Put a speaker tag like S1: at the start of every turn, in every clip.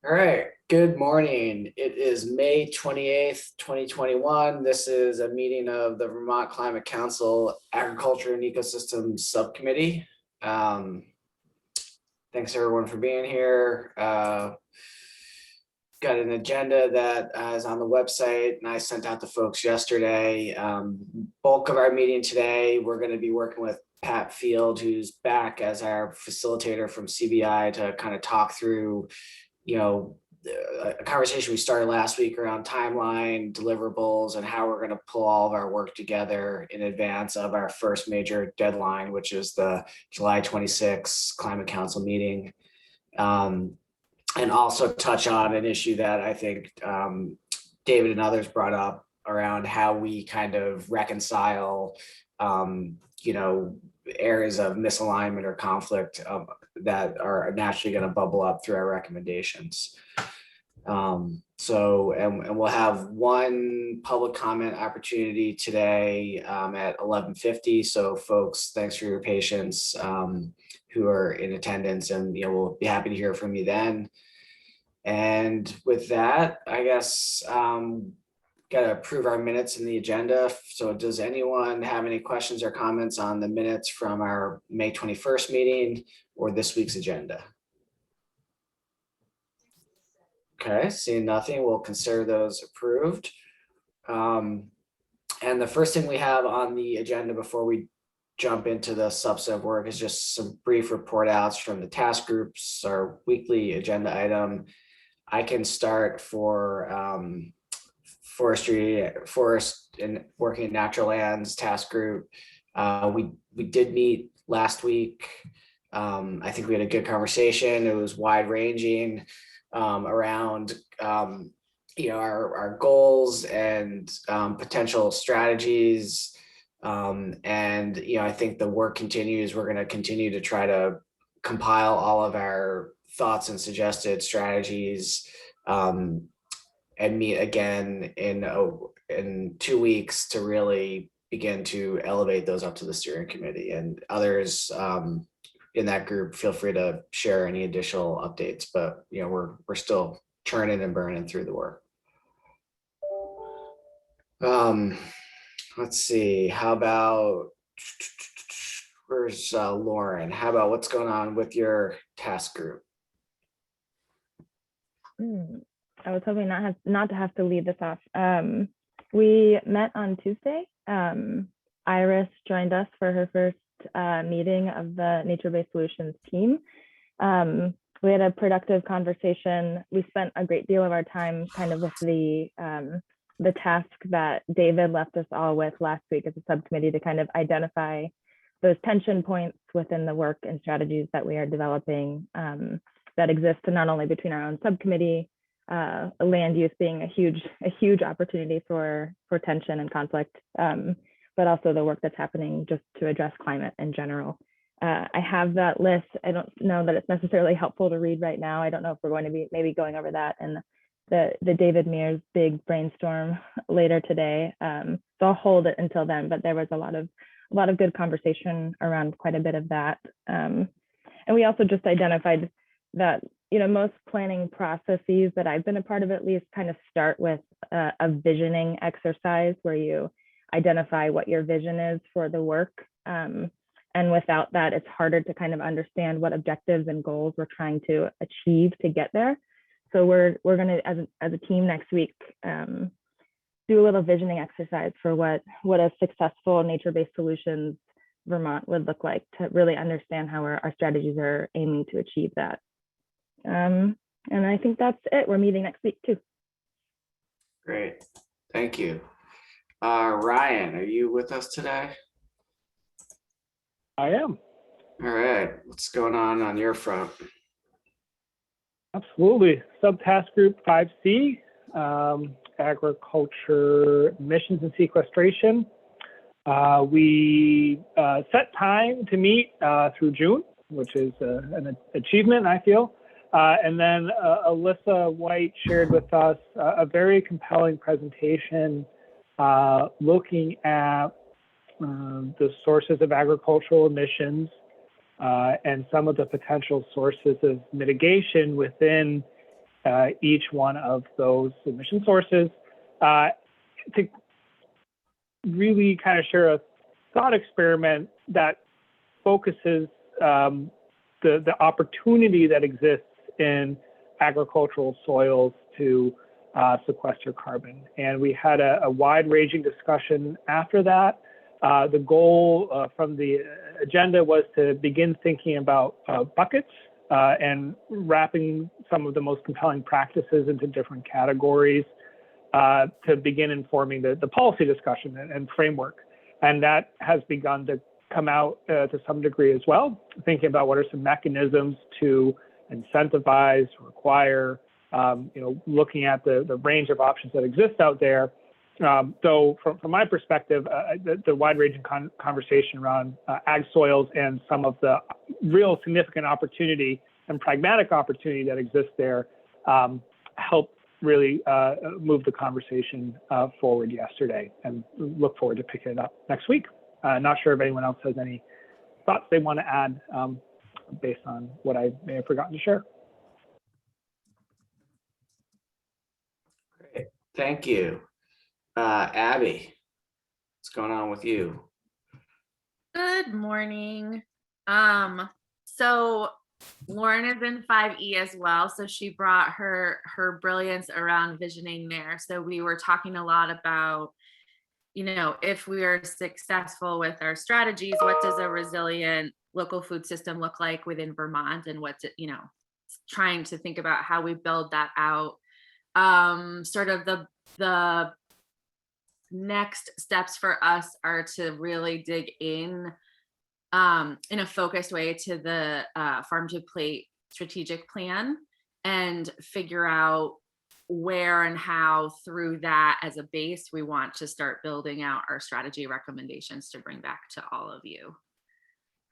S1: All right, good morning. It is May 28th, 2021. This is a meeting of the Vermont Climate Council Agriculture and Ecosystems Subcommittee. Thanks everyone for being here. Got an agenda that is on the website and I sent out to folks yesterday. Bulk of our meeting today, we're going to be working with Pat Field, who's back as our facilitator from CBI to kind of talk through a conversation we started last week around timeline, deliverables, and how we're going to pull all of our work together in advance of our first major deadline, which is the July 26th Climate Council meeting. And also touch on an issue that I think David and others brought up around how we kind of reconcile, areas of misalignment or conflict that are naturally going to bubble up through our recommendations. And we'll have one public comment opportunity today at 11:50. So folks, thanks for your patience who are in attendance, and we'll be happy to hear from you then. And with that, I guess got to approve our minutes in the agenda. So does anyone have any questions or comments on the minutes from our May 21st meeting or this week's agenda? Okay, seeing nothing, we'll consider those approved. And the first thing we have on the agenda before we jump into the subset of work is just some brief report outs from the task groups, our weekly agenda item. I can start for forest and working in natural lands task group. We did meet last week. I think we had a good conversation. It was wide ranging around our goals and potential strategies. I think the work continues. We're going to continue to try to compile all of our thoughts and suggested strategies and meet again in 2 weeks to really begin to elevate those up to the steering committee. And others in that group, feel free to share any additional updates, but we're still churning and burning through the work. Let's see, how about, where's Lauren? How about what's going on with your task group?
S2: I was hoping not to have to lead this off. We met on Tuesday. Iris joined us for her first meeting of the NatureBased Solutions team. We had a productive conversation. We spent a great deal of our time kind of with the task that David left us all with last week as a subcommittee to kind of identify those tension points within the work and strategies that we are developing that exist not only between our own subcommittee, land use being a huge opportunity for tension and conflict, but also the work that's happening just to address climate in general. I have that list. I don't know that it's necessarily helpful to read right now. I don't know if we're going to be maybe going over that in the David Mears big brainstorm later today. So I'll hold it until then, but there was a lot of good conversation around quite a bit of that. And we also just identified that most planning processes that I've been a part of at least kind of start with a visioning exercise where you identify what your vision is for the work. And without that, it's harder to kind of understand what objectives and goals we're trying to achieve to get there. So we're going to, as a team next week, do a little visioning exercise for what a successful nature-based solutions Vermont would look like, to really understand how our strategies are aiming to achieve that. And I think that's it. We're meeting next week too.
S1: Great, thank you. Ryan, are you with us today?
S3: I am.
S1: All right, what's going on your front?
S3: Absolutely. Subtask Group 5C, agriculture emissions and sequestration. We set time to meet through June, which is an achievement, I feel. And then Alyssa White shared with us a very compelling presentation looking at the sources of agricultural emissions and some of the potential sources of mitigation within each one of those submission sources to really kind of share a thought experiment that focuses the opportunity that exists in agricultural soils to sequester carbon. And we had a wide-ranging discussion after that. The goal from the agenda was to begin thinking about buckets and wrapping some of the most compelling practices into different categories to begin informing the policy discussion and framework. And that has begun to come out to some degree as well, thinking about what are some mechanisms to incentivize, require, looking at the range of options that exist out there. So from my perspective, the wide-ranging conversation around ag soils and some of the real significant opportunity and pragmatic opportunity that exists there helped really move the conversation forward yesterday, and look forward to picking it up next week. Not sure if anyone else has any thoughts they want to add based on what I may have forgotten to share.
S1: Great, thank you. Abby, what's going on with you?
S4: Good morning. So Lauren is in 5E as well, so she brought her brilliance around visioning there. So we were talking a lot about, if we are successful with our strategies, what does a resilient local food system look like within Vermont, and what's it, trying to think about how we build that out. Sort of the next steps for us are to really dig in a focused way to the farm to plate strategic plan and figure out where and how through that as a base we want to start building out our strategy recommendations to bring back to all of you.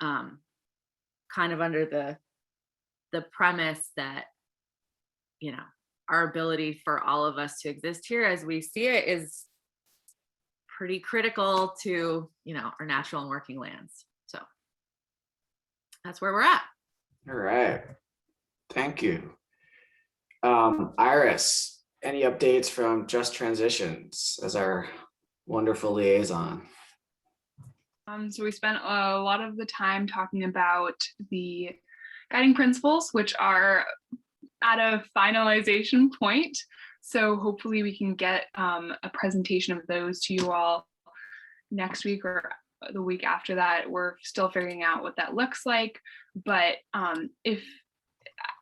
S4: Kind of under the premise that, our ability for all of us to exist here as we see it is pretty critical to, our natural and working lands. So that's where we're at.
S1: All right, thank you. Iris, any updates from Just Transitions as our wonderful liaison?
S5: So we spent a lot of the time talking about the guiding principles, which are at a finalization point. So hopefully we can get a presentation of those to you all next week or the week after that. We're still figuring out what that looks like, but if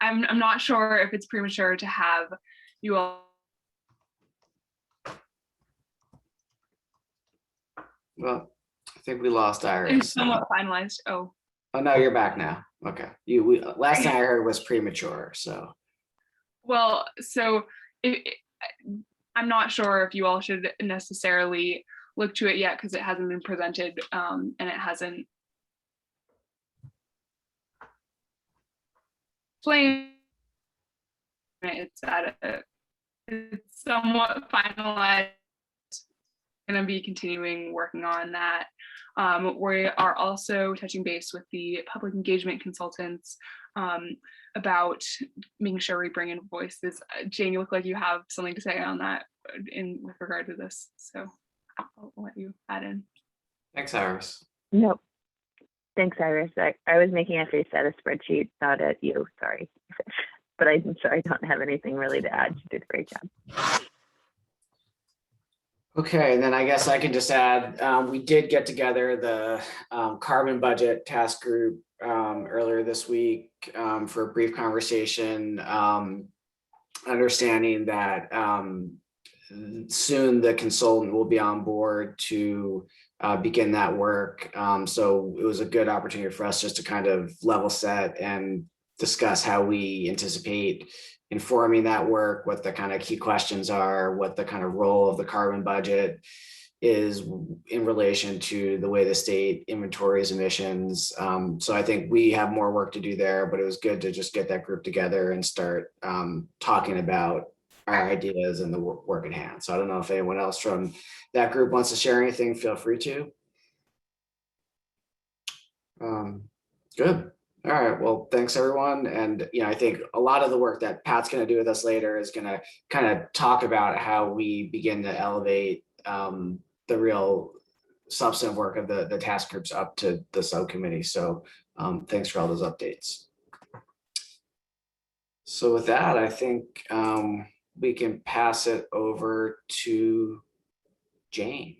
S5: I'm not sure if it's premature to have you all.
S1: Well, I think we lost Iris.
S5: It's somewhat finalized. Oh
S1: no, you're back now. Okay. Last time I heard was premature, so.
S5: Well, so I'm not sure if you all should necessarily look to it yet because it hasn't been presented and it hasn't explained. It's somewhat finalized. Going to be continuing working on that. We are also touching base with the public engagement consultants about making sure we bring in voices. Jane, you look like you have something to say on that with regard to this, so I'll let you add in.
S1: Thanks, Iris.
S6: Nope. Thanks, Iris. I was making a face at a spreadsheet, not at you, sorry. But I'm sure I don't have anything really to add. You did a great job.
S1: Okay, and then I guess I can just add, we did get together the carbon budget task group earlier this week for a brief conversation, understanding that soon the consultant will be on board to begin that work. So it was a good opportunity for us just to kind of level set and discuss how we anticipate informing that work, what the kind of key questions are, what the kind of role of the carbon budget is in relation to the way the state inventories emissions. So I think we have more work to do there, but it was good to just get that group together and start talking about our ideas and the work at hand. So I don't know if anyone else from that group wants to share anything, feel free to. Good. All right, well, thanks everyone. And I think a lot of the work that Pat's going to do with us later is going to kind of talk about how we begin to elevate the real substantive work of the task groups up to the subcommittee. So thanks for all those updates. So with that, I think we can pass it over to Jane.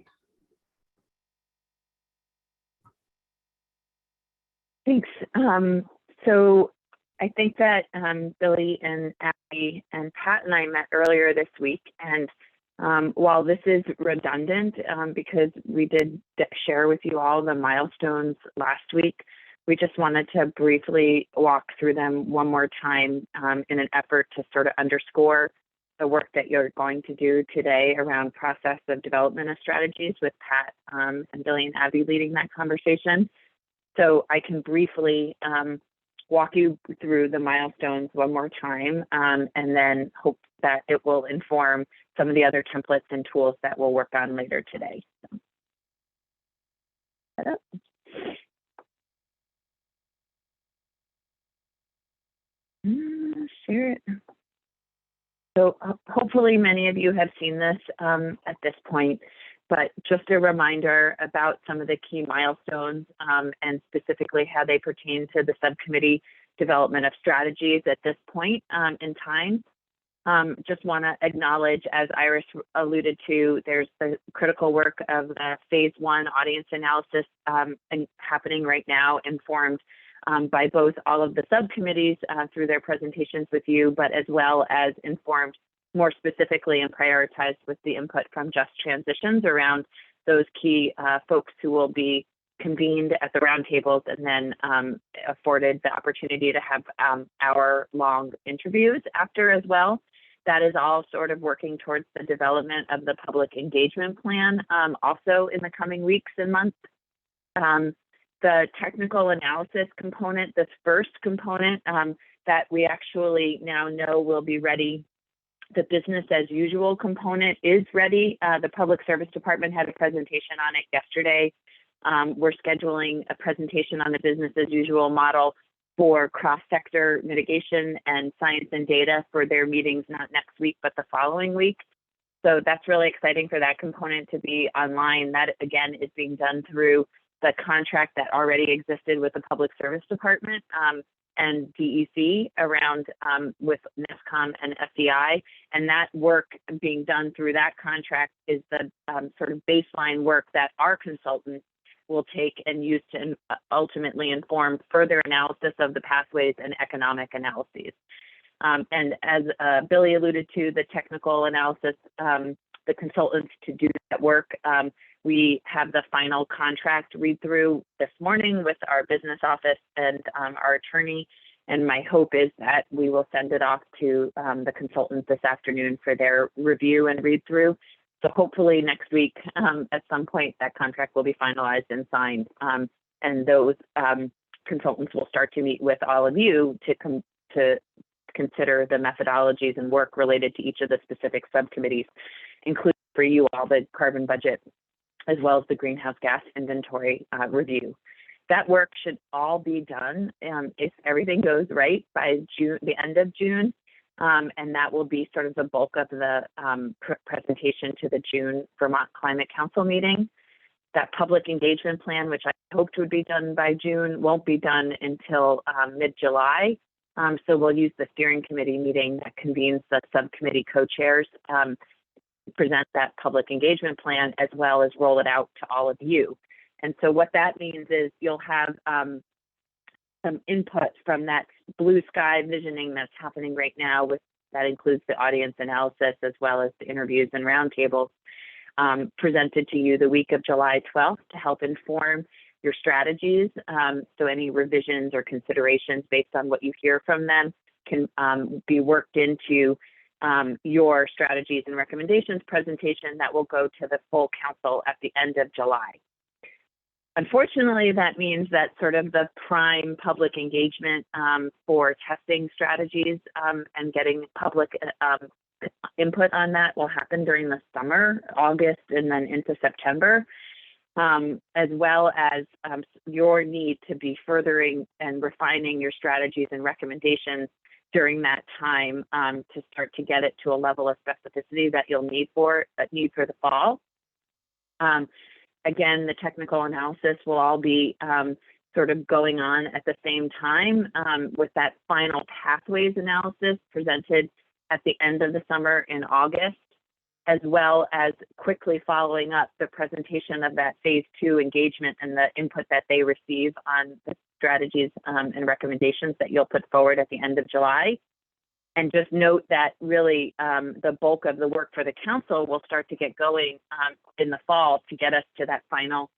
S6: Thanks. So I think that Billy and Abby and Pat and I met earlier this week. And while this is redundant because we did share with you all the milestones last week, we just wanted to briefly walk through them one more time in an effort to sort of underscore the work that you're going to do today around process of development of strategies, with Pat and Billy and Abby leading that conversation. So I can briefly walk you through the milestones one more time, and then hope that it will inform some of the other templates and tools that we'll work on later today. So, share it. So hopefully many of you have seen this at this point, but just a reminder about some of the key milestones and specifically how they pertain to the subcommittee development of strategies at this point in time. Just want to acknowledge, as Iris alluded to, there's the critical work of the phase 1 audience analysis happening right now, informed by both all of the subcommittees through their presentations with you, but as well as informed more specifically and prioritized with the input from Just Transitions around those key folks who will be convened at the roundtables and then afforded the opportunity to have hour-long interviews after as well. That is all sort of working towards the development of the public engagement plan also in the coming weeks and months. The technical analysis component, this first component that we actually now know will be ready, the business as usual component is ready. The Public Service Department had a presentation on it yesterday. We're scheduling a presentation on the business as usual model for cross-sector mitigation and science and data for their meetings, not next week, but the following week. So that's really exciting for that component to be online. That, again, is being done through the contract that already existed with the Public Service Department and DEC around with NESCOM and SEI. And that work being done through that contract is the sort of baseline work that our consultants will take and use to ultimately inform further analysis of the pathways and economic analyses. And as Billy alluded to, the technical analysis, the consultants to do that work, we have the final contract read through this morning with our business office and our attorney. And my hope is that we will send it off to the consultants this afternoon for their review and read through. So hopefully next week, at some point, that contract will be finalized and signed. And those consultants will start to meet with all of you to consider the methodologies and work related to each of the specific subcommittees, including for you all the carbon budget, as well as the greenhouse gas inventory review. That work should all be done if everything goes right by June, the end of June. And that will be sort of the bulk of the presentation to the June Vermont Climate Council meeting. That public engagement plan, which I hoped would be done by June, won't be done until mid-July. So we'll use the steering committee meeting that convenes the subcommittee co-chairs to present that public engagement plan, as well as roll it out to all of you. And so what that means is you'll have some input from that blue sky visioning that's happening right now. That includes the audience analysis as well as the interviews and roundtables presented to you the week of July 12th to help inform your strategies. So any revisions or considerations based on what you hear from them can be worked into your strategies and recommendations presentation that will go to the full council at the end of July. Unfortunately, that means that sort of the prime public engagement for testing strategies and getting public input on that will happen during the summer, August, and then into September. as well as your need to be furthering and refining your strategies and recommendations during that time to start to get it to a level of specificity that you'll need for the fall. Again, the technical analysis will all be sort of going on at the same time with that final pathways analysis presented at the end of the summer in August, as well as quickly following up the presentation of that phase 2 engagement and the input that they receive on the strategies and recommendations that you'll put forward at the end of July. And just note that really the bulk of the work for the council will start to get going in the fall to get us to that final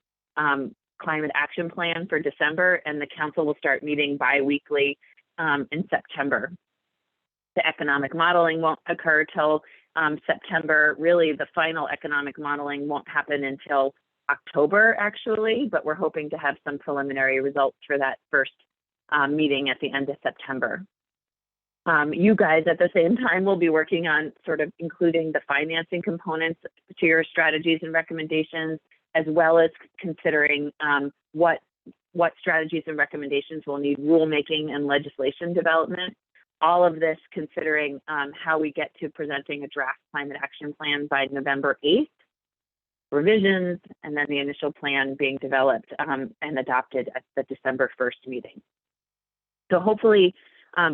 S6: climate action plan for December, and the council will start meeting bi-weekly in September. The economic modeling won't occur till September. Really, the final economic modeling won't happen until October, actually, but we're hoping to have some preliminary results for that first meeting at the end of September. You guys at the same time will be working on sort of including the financing components to your strategies and recommendations, as well as considering what strategies and recommendations will need rulemaking and legislation development. All of this considering how we get to presenting a draft climate action plan by November 8th, revisions, and then the initial plan being developed and adopted at the December 1st meeting. So hopefully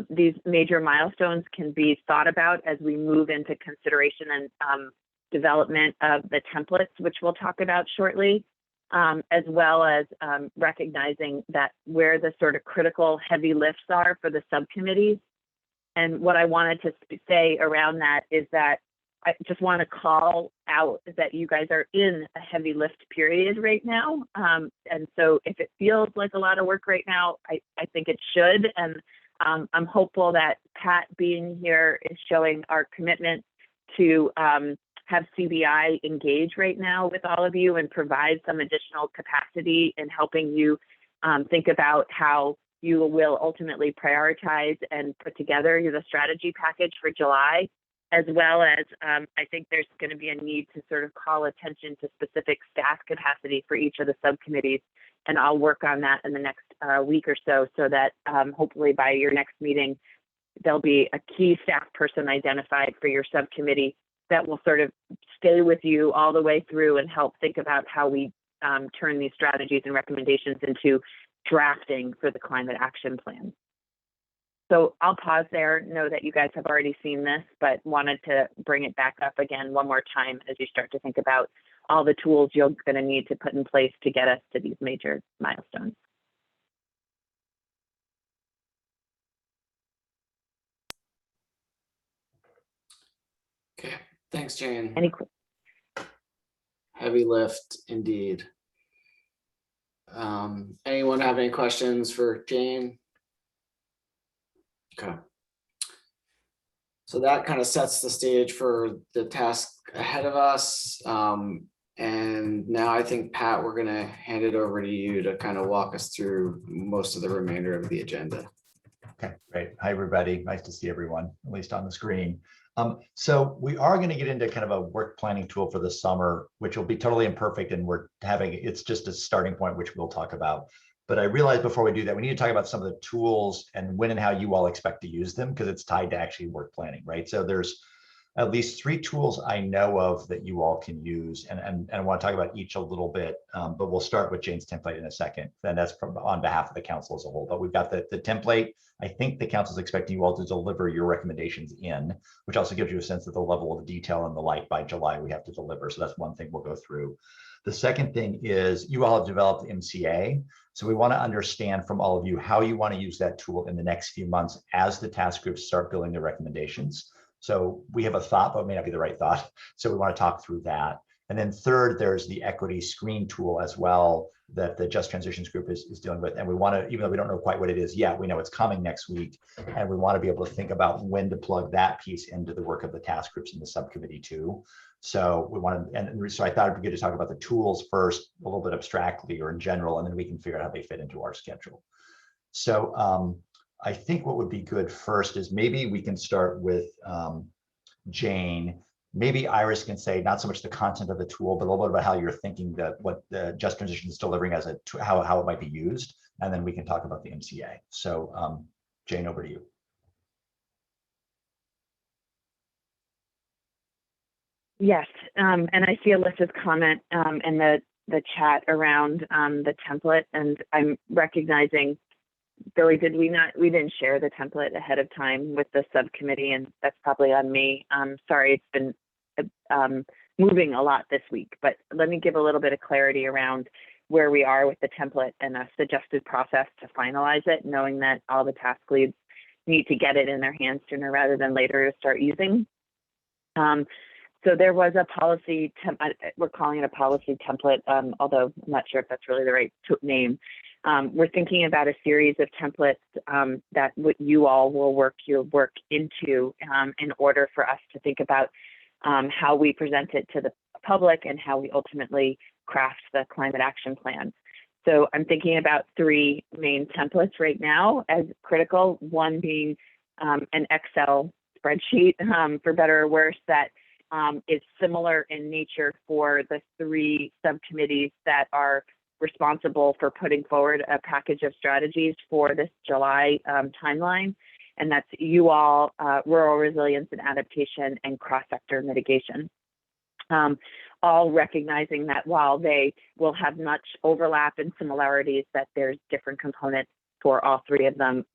S6: these major milestones can be thought about as we move into consideration and development of the templates, which we'll talk about shortly, as well as recognizing that where the sort of critical heavy lifts are for the subcommittees. And what I wanted to say around that is that I just want to call out that you guys are in a heavy lift period right now. And so if it feels like a lot of work right now, I think it should. And I'm hopeful that Pat being here is showing our commitment to have CBI engage right now with all of you and provide some additional capacity in helping you think about how you will ultimately prioritize and put together the strategy package for July, as well as I think there's going to be a need to sort of call attention to specific staff capacity for each of the subcommittees. And I'll work on that in the next week or so that hopefully by your next meeting, there'll be a key staff person identified for your subcommittee that will sort of stay with you all the way through and help think about how we turn these strategies and recommendations into drafting for the climate action plan. So I'll pause there, know that you guys have already seen this, but wanted to bring it back up again one more time as you start to think about all the tools you're going to need to put in place to get us to these major milestones.
S1: Okay, thanks, Jane. Heavy lift indeed. Anyone have any questions for Jane? Okay. So that kind of sets the stage for the task ahead of us. And now I think, Pat, we're going to hand it over to you to kind of walk us through most of the remainder of the agenda.
S7: Okay, great. Hi, everybody. Nice to see everyone, at least on the screen. So we are going to get into kind of a work planning tool for the summer, which will be totally imperfect, and it's just a starting point, which we'll talk about. But I realized before we do that, we need to talk about some of the tools and when and how you all expect to use them, because it's tied to actually work planning, right? So there's at least 3 tools I know of that you all can use, and I want to talk about each a little bit, but we'll start with Jane's template in a second, and that's on behalf of the council as a whole. But we've got the template. I think the council is expecting you all to deliver your recommendations in, which also gives you a sense of the level of detail and the like by July we have to deliver. So that's one thing we'll go through. The second thing is you all have developed MCA. So we want to understand from all of you how you want to use that tool in the next few months as the task groups start building their recommendations. So we have a thought, but it may not be the right thought. So we want to talk through that. And then third, there's the equity screen tool as well that the Just Transitions group is dealing with. And we want to, even though we don't know quite what it is yet, we know it's coming next week. And we want to be able to think about when to plug that piece into the work of the task groups in the subcommittee too. So we want to, and so I thought it'd be good to talk about the tools first, a little bit abstractly or in general, and then we can figure out how they fit into our schedule. So I think what would be good first is maybe we can start with Jane. maybe Iris can say not so much the content of the tool, but a little bit about how you're thinking that what the Just Transition is delivering as how it might be used, and then we can talk about the MCA. So Jane, over to you.
S6: Yes, and I see Alyssa's comment in the chat around the template, and I'm recognizing, Billy, we didn't share the template ahead of time with the subcommittee, and that's probably on me. Sorry, it's been moving a lot this week, but let me give a little bit of clarity around where we are with the template and a suggested process to finalize it, knowing that all the task leads need to get it in their hands sooner rather than later to start using. So there was a policy, we're calling it a policy template, although I'm not sure if that's really the right name. We're thinking about a series of templates that you all will work your work into in order for us to think about how we present it to the public and how we ultimately craft the climate action plan. So I'm thinking about three main templates right now as critical, one being an Excel spreadsheet, for better or worse, that is similar in nature for the three subcommittees that are responsible for putting forward a package of strategies for this July timeline. And that's you all, rural resilience and adaptation, and cross-sector mitigation. All recognizing that while they will have much overlap and similarities, that there's different components for all three of them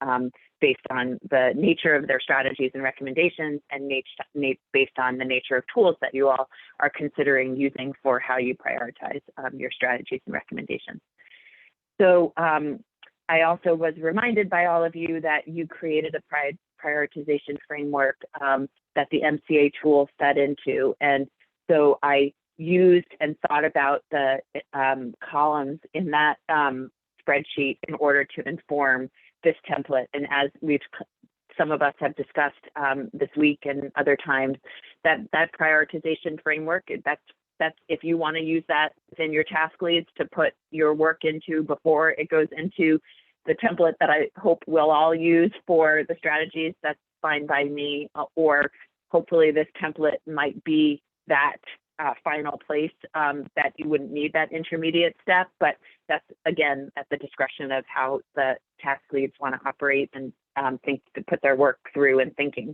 S6: based on the nature of their strategies and recommendations, and based on the nature of tools that you all are considering using for how you prioritize your strategies and recommendations. So I also was reminded by all of you that you created a prioritization framework that the MCA tool fed into. And so I used and thought about the columns in that spreadsheet in order to inform this template. And as some of us have discussed this week and other times, that prioritization framework, that's if you want to use that within your task leads to put your work into before it goes into the template that I hope we'll all use for the strategies, that's fine by me. Or hopefully this template might be that final place that you wouldn't need that intermediate step, but that's again at the discretion of how the task leads want to operate and think to put their work through and thinking.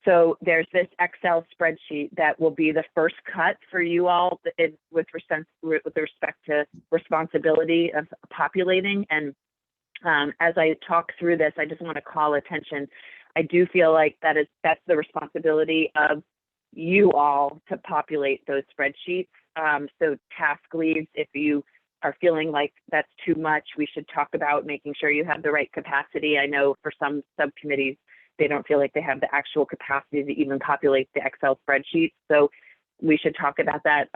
S6: So there's this Excel spreadsheet that will be the first cut for you all with respect to responsibility of populating. And as I talk through this, I just want to call attention. I do feel like that's the responsibility of you all to populate those spreadsheets. So task leads, if you are feeling like that's too much, we should talk about making sure you have the right capacity. I know for some subcommittees, they don't feel like they have the actual capacity to even populate the Excel spreadsheet. So we should talk about that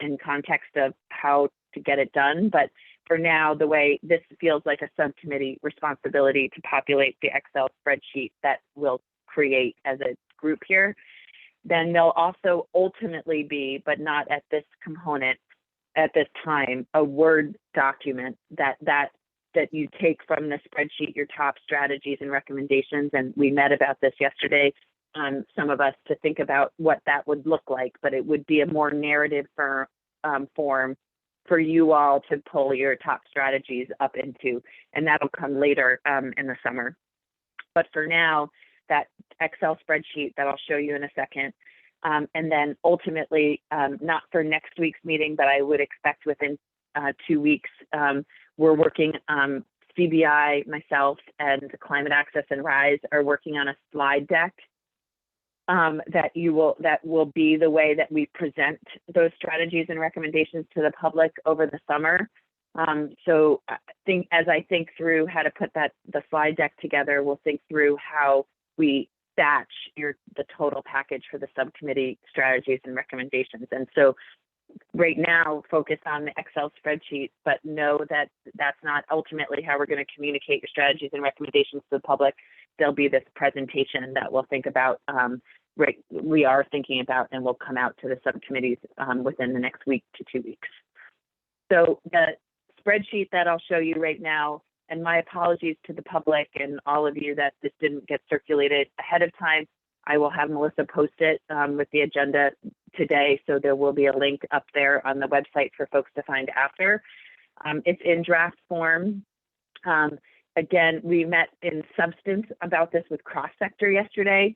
S6: in context of how to get it done. But for now, the way this feels like a subcommittee responsibility to populate the Excel spreadsheet that we'll create as a group here. Then there'll also ultimately be, but not at this component at this time, a Word document that you take from the spreadsheet, your top strategies and recommendations. And we met about this yesterday, some of us, to think about what that would look like, but it would be a more narrative form for you all to pull your top strategies up into, and that'll come later in the summer. But for now, that Excel spreadsheet that I'll show you in a second. And then ultimately, not for next week's meeting, but I would expect within 2 weeks, we're working, CBI, myself, and Climate Access and RISE are working on a slide deck that will be the way that we present those strategies and recommendations to the public over the summer. So as I think through how to put the slide deck together, we'll think through how we batch the total package for the subcommittee strategies and recommendations. And so right now, focus on the Excel spreadsheet, but know that that's not ultimately how we're going to communicate your strategies and recommendations to the public. There'll be this presentation that we'll think about, we are thinking about, and will come out to the subcommittees within the next week to 2 weeks. So the spreadsheet that I'll show you right now, and my apologies to the public and all of you that this didn't get circulated ahead of time. I will have Melissa post it with the agenda today, so there will be a link up there on the website for folks to find after. It's in draft form. Again, we met in substance about this with cross-sector yesterday.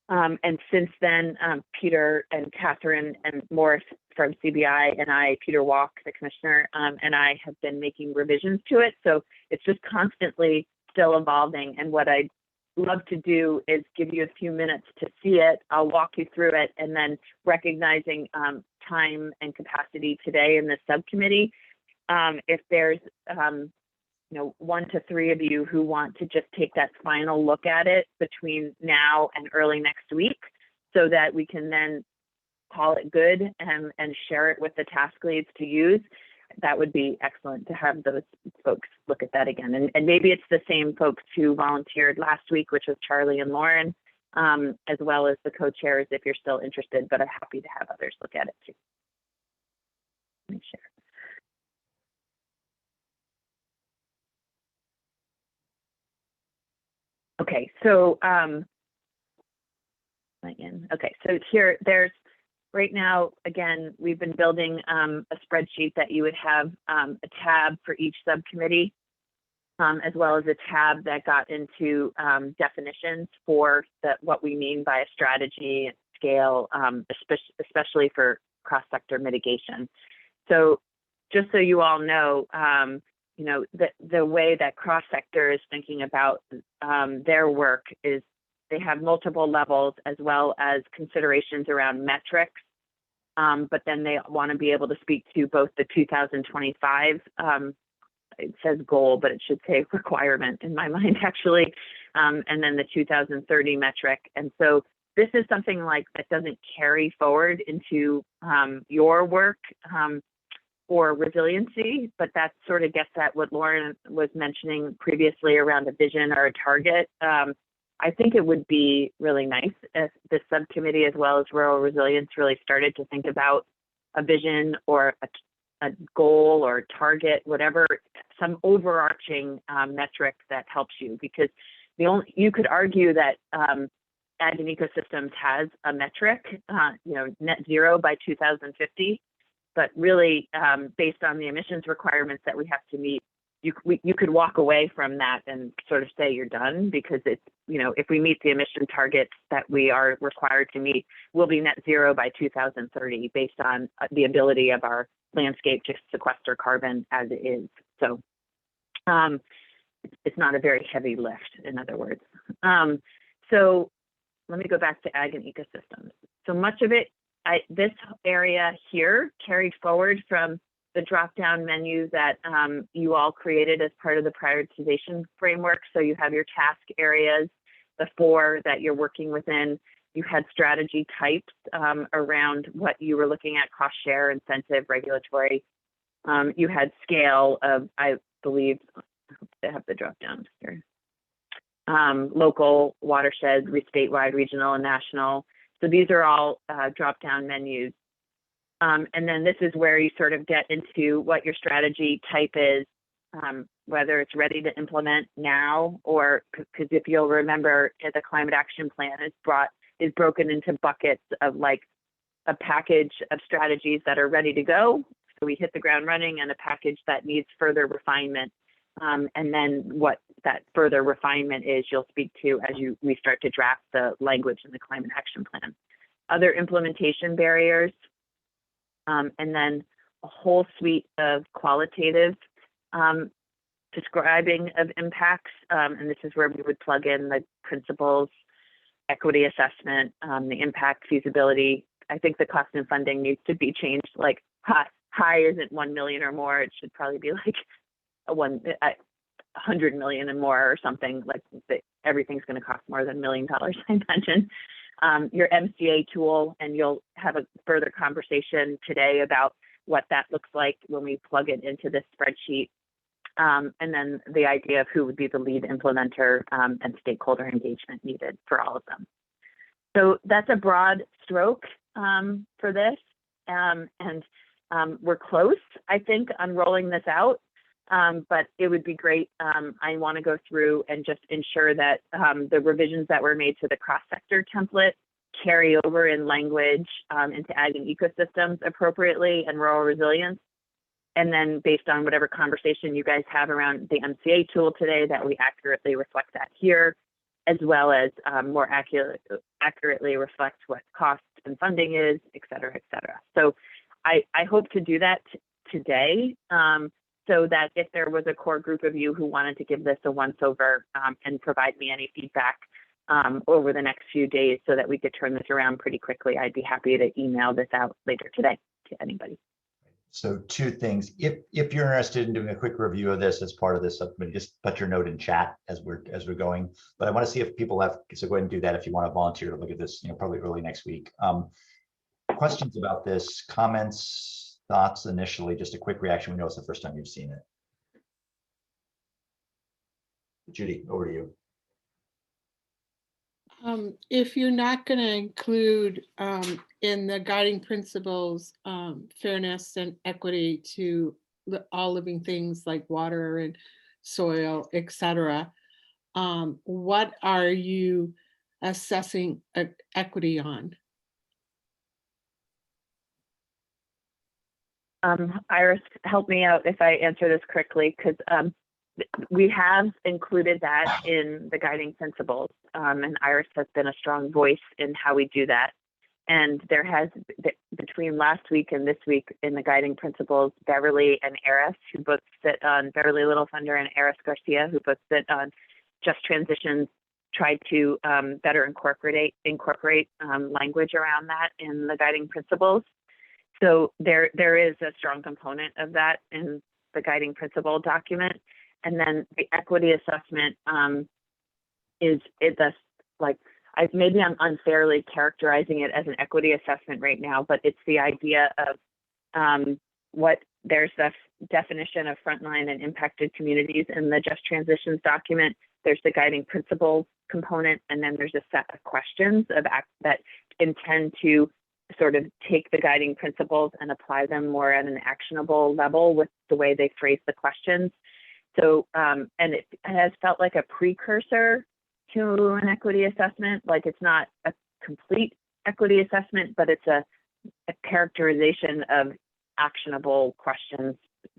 S6: And since then, Peter and Catherine and Morris from CBI and I, Peter Walk, the commissioner, and I have been making revisions to it. So it's just constantly still evolving. And what I'd love to do is give you a few minutes to see it. I'll walk you through it, and then recognizing time and capacity today in the subcommittee. If there's 1 to 3 of you who want to just take that final look at it between now and early next week, so that we can then call it good and share it with the task leads to use, that would be excellent to have those folks look at that again. And maybe it's the same folks who volunteered last week, which was Charlie and Lauren, as well as the co-chairs if you're still interested, but I'm happy to have others look at it too. Let me share. Okay, so there's right now, again, we've been building a spreadsheet that you would have a tab for each subcommittee, as well as a tab that got into definitions for what we mean by a strategy and scale, especially for cross-sector mitigation. So just so you all know, the way that cross-sector is thinking about their work is they have multiple levels as well as considerations around metrics, but then they want to be able to speak to both the 2025, it says goal, but it should say requirement in my mind actually, and then the 2030 metric. And so this is something like that doesn't carry forward into your work, or resiliency, but that sort of gets at what Lauren was mentioning previously around a vision or a target. I think it would be really nice if the subcommittee as well as rural resilience really started to think about a vision or a goal or target, whatever, some overarching metric that helps you, because you could argue that Ag and Ecosystems has a metric, net zero by 2050. But really, based on the emissions requirements that we have to meet, you could walk away from that and sort of say you're done, because it's, if we meet the emission targets that we are required to meet, we'll be net zero by 2030 based on the ability of our landscape to sequester carbon as it is. So it's not a very heavy lift, in other words. So let me go back to Ag and Ecosystems. So much of it, this area here carried forward from the drop-down menu that you all created as part of the prioritization framework. So you have your task areas, the 4 that you're working within. You had strategy types around what you were looking at: cost share, incentive, regulatory. You had scale of, I believe, I hope they have the drop-down here. Local, watershed, statewide, regional, and national. So these are all drop-down menus. And then this is where you sort of get into what your strategy type is, whether it's ready to implement now, or because if you'll remember, the climate action plan is broken into buckets of like a package of strategies that are ready to go. So we hit the ground running, and a package that needs further refinement. And then what that further refinement is, you'll speak to as we start to draft the language in the climate action plan. Other implementation barriers, and then a whole suite of qualitative describing of impacts. And this is where we would plug in the principles, equity assessment, the impact feasibility. I think the cost and funding needs to be changed. Like high isn't 1 million or more. It should probably be like 100 million and more, or something like that. Everything's going to cost more than $1 million, I imagine. Your MCA tool, and you'll have a further conversation today about what that looks like when we plug it into this spreadsheet. And then the idea of who would be the lead implementer and stakeholder engagement needed for all of them. So that's a broad stroke for this. And we're close, I think, on rolling this out. but it would be great. I want to go through and just ensure that the revisions that were made to the cross-sector template carry over in language into ag and ecosystems appropriately and rural resilience. And then based on whatever conversation you guys have around the MCA tool today, that we accurately reflect that here, as well as more accurately reflect what cost and funding is, et cetera, et cetera. So I hope to do that today, so that if there was a core group of you who wanted to give this a once over and provide me any feedback over the next few days so that we could turn this around pretty quickly, I'd be happy to email this out later today to anybody.
S7: So two things. If you're interested in doing a quick review of this as part of this subcommittee, just put your note in chat as we're going. But I want to see if people have, so go ahead and do that if you want to volunteer to look at this, probably early next week. Questions about this, comments, thoughts initially, just a quick reaction. We know it's the first time you've seen it. Judy, over to you.
S8: If you're not going to include in the guiding principles fairness and equity to all living things like water and soil, etc., what are you assessing equity on?
S6: Iris, help me out if I answer this correctly, because we have included that in the guiding principles, and Iris has been a strong voice in how we do that. And there has, between last week and this week in the guiding principles, Beverly and Eris, who both sit on, Beverly Littlefunder and Eris Garcia, who both sit on Just Transitions, tried to better incorporate language around that in the guiding principles. So there is a strong component of that in the guiding principle document. And then the equity assessment maybe I'm unfairly characterizing it as an equity assessment right now, but it's the idea of there's the definition of frontline and impacted communities in the Just Transitions document. There's the guiding principles component, and then there's a set of questions that intend to sort of take the guiding principles and apply them more at an actionable level with the way they phrase the questions. So, and it has felt like a precursor to an equity assessment. Like, it's not a complete equity assessment, but it's a characterization of actionable questions,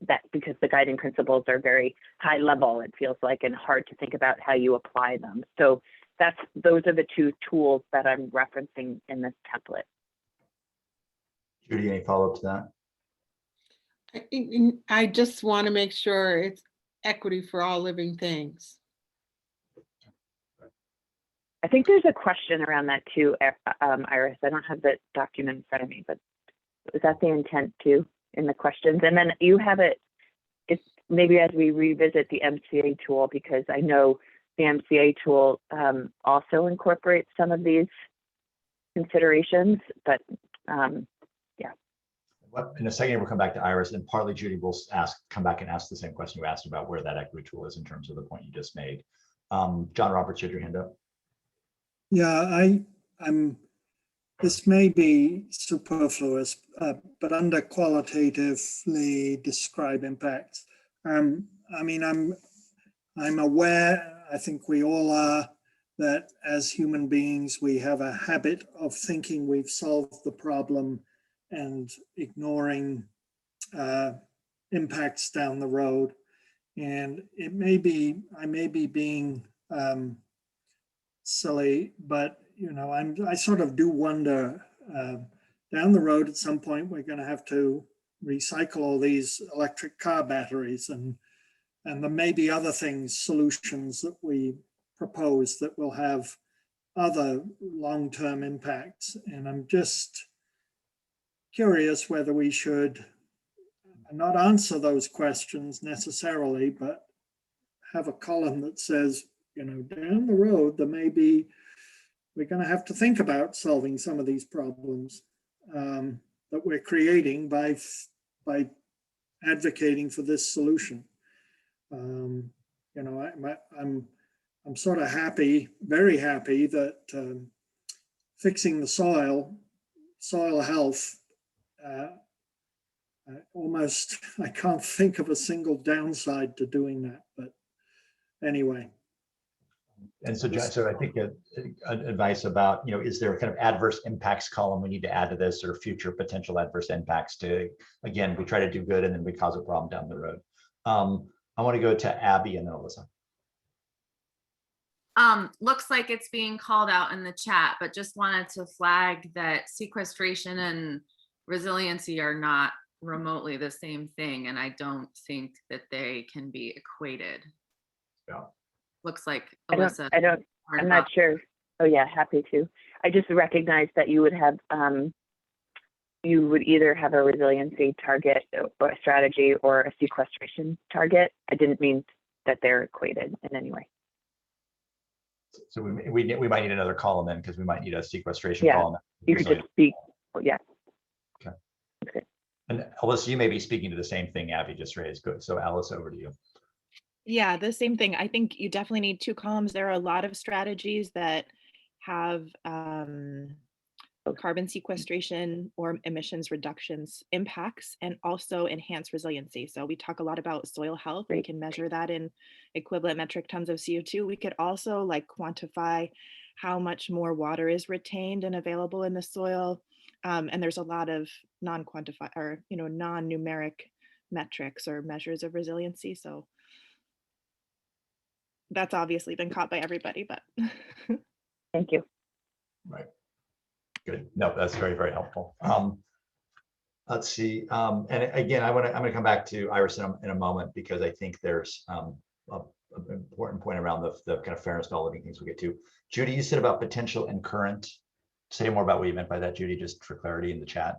S6: that because the guiding principles are very high level, it feels like, and hard to think about how you apply them. So those are the two tools that I'm referencing in this template.
S7: Judy, any follow-up to that?
S8: I just want to make sure it's equity for all living things.
S6: I think there's a question around that too, Iris. I don't have the document in front of me, but is that the intent too in the questions? And then you have it, it's maybe as we revisit the MCA tool, because I know the MCA tool also incorporates some of these considerations, but
S7: In a second, we'll come back to Iris, and partly Judy will come back and ask the same question you asked about where that equity tool is in terms of the point you just made. John Roberts, you had your hand up.
S9: Yeah, this may be superfluous, but under qualitatively describe impacts. I mean, I'm aware, I think we all are, that as human beings, we have a habit of thinking we've solved the problem and ignoring impacts down the road. And I may be being silly, but I sort of do wonder, down the road at some point, we're going to have to recycle all these electric car batteries, and there may be other things, solutions that we propose that will have other long-term impacts. And I'm just curious whether we should not answer those questions necessarily, but have a column that says, down the road, we're going to have to think about solving some of these problems that we're creating by advocating for this solution. I'm sort of happy, very happy that fixing the soil health I can't think of a single downside to doing that, but anyway.
S7: And so, so I think advice about, is there a kind of adverse impacts column we need to add to this, or future potential adverse impacts to, again, we try to do good and then we cause a problem down the road. I want to go to Abby and then Alyssa.
S4: Looks like it's being called out in the chat, but just wanted to flag that sequestration and resiliency are not remotely the same thing, and I don't think that they can be equated.
S7: Yeah.
S4: Looks like
S6: Alyssa. I'm
S4: not
S6: not sure. Oh yeah, happy to. I just recognize that you would have, you would either have a resiliency target or a strategy or a sequestration target. I didn't mean that they're equated in any way.
S7: So we might need another column then, because we might need a sequestration
S6: Yeah,
S7: column.
S6: you could just speak. Yeah.
S7: Okay.
S6: Okay.
S7: And Alyssa, you may be speaking to the same thing Abby just raised. Good. So Alice, over to you.
S10: Yeah, the same thing. I think you definitely need two columns. There are a lot of strategies that have carbon sequestration or emissions reductions impacts and also enhanced resiliency. So we talk a lot about soil health. We can measure that in equivalent metric tons of CO2. We could also quantify how much more water is retained and available in the soil. And there's a lot of non-quantify or non-numeric metrics or measures of resiliency. So that's obviously been caught by everybody, but.
S6: Thank you.
S7: Right. Good. No, that's very, very helpful. Let's see. And again, I'm going to come back to Iris in a moment, because I think there's an important point around the kind of fairness to all living things we get to. Judy, you said about potential and current. Say more about what you meant by that, Judy, just for clarity in the chat.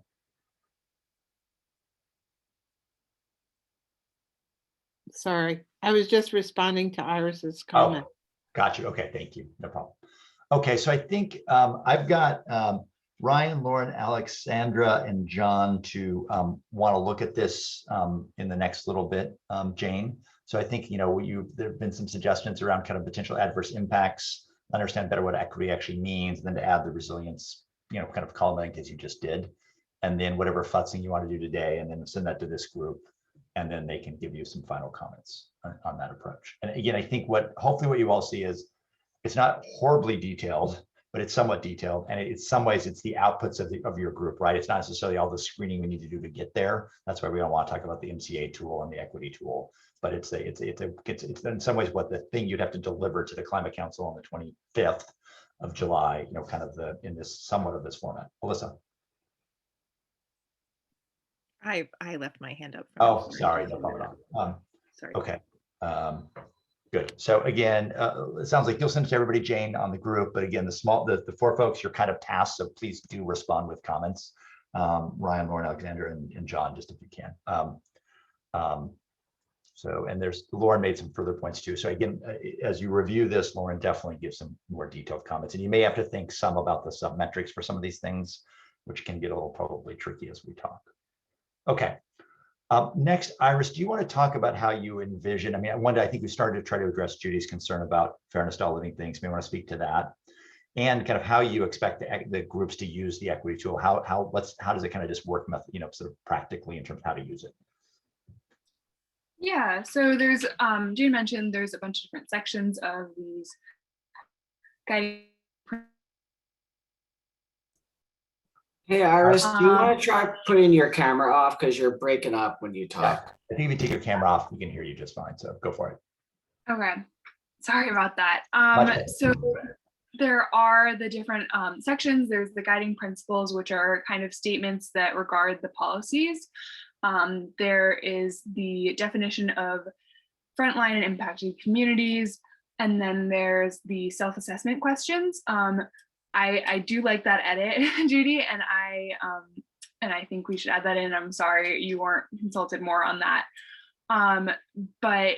S8: Sorry, I was just responding to Iris's comment.
S7: Oh, got you. Okay, thank you. No problem. Okay, so I think I've got Ryan, Lauren, Alexandra, and John to want to look at this in the next little bit, Jane. So I think, there have been some suggestions around kind of potential adverse impacts, understand better what equity actually means, and then to add the resilience, kind of column as you just did, and then whatever futzing you want to do today, and then send that to this group, and then they can give you some final comments on that approach. And again, I think hopefully what you all see is it's not horribly detailed, but it's somewhat detailed, and in some ways it's the outputs of your group, right? It's not necessarily all the screening we need to do to get there. That's why we don't want to talk about the MCA tool and the equity tool, but it's in some ways what the thing you'd have to deliver to the Climate Council on the 25th of July, kind of in this somewhat of this format. Alyssa.
S10: I left my hand up.
S7: Oh, sorry, no problem at all.
S10: Sorry.
S7: Okay. Good. So again, it sounds like you'll send it to everybody, Jane, on the group. But again, the four folks, you're kind of tasked, so please do respond with comments. Ryan, Lauren, Alexander, and John, just if you can. And Lauren made some further points too. So again, as you review this, Lauren definitely gives some more detailed comments, and you may have to think some about the submetrics for some of these things, which can get a little probably tricky as we talk. Okay. Next, Iris, do you want to talk about how you envision? I mean, I think we started to try to address Judy's concern about fairness to all living things. May want to speak to that, and kind of how you expect the groups to use the equity tool. How does it kind of just work, sort of practically in terms of how to use it?
S5: Yeah, so there's, Jane mentioned there's a bunch of different sections of these guiding.
S1: Hey, Iris, do you want to try putting your camera off, because you're breaking up when you talk?
S7: Yeah, I think if you take your camera off, we can hear you just fine. So go for it.
S5: Okay, sorry about that.
S7: Much
S5: So there are the different sections. There's the guiding principles, which are kind of statements that regard the policies. There is the definition of frontline and impacted communities. And then there's the self-assessment questions. I do like that edit, Judy, and I think we should add that in. I'm sorry you weren't consulted more on that. But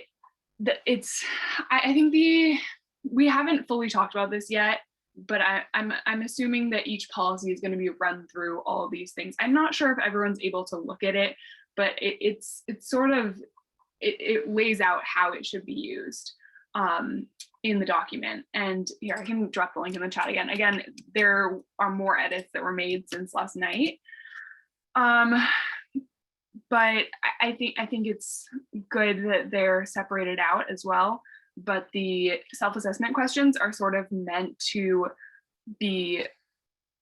S5: I think we haven't fully talked about this yet, but I'm assuming that each policy is going to be run through all of these things. I'm not sure if everyone's able to look at it, but it's sort of, it lays out how it should be used in the document. And here, I can drop the link in the chat again. Again, there are more edits that were made since last night. I think it's good that they're separated out as well. But the self-assessment questions are sort of meant to be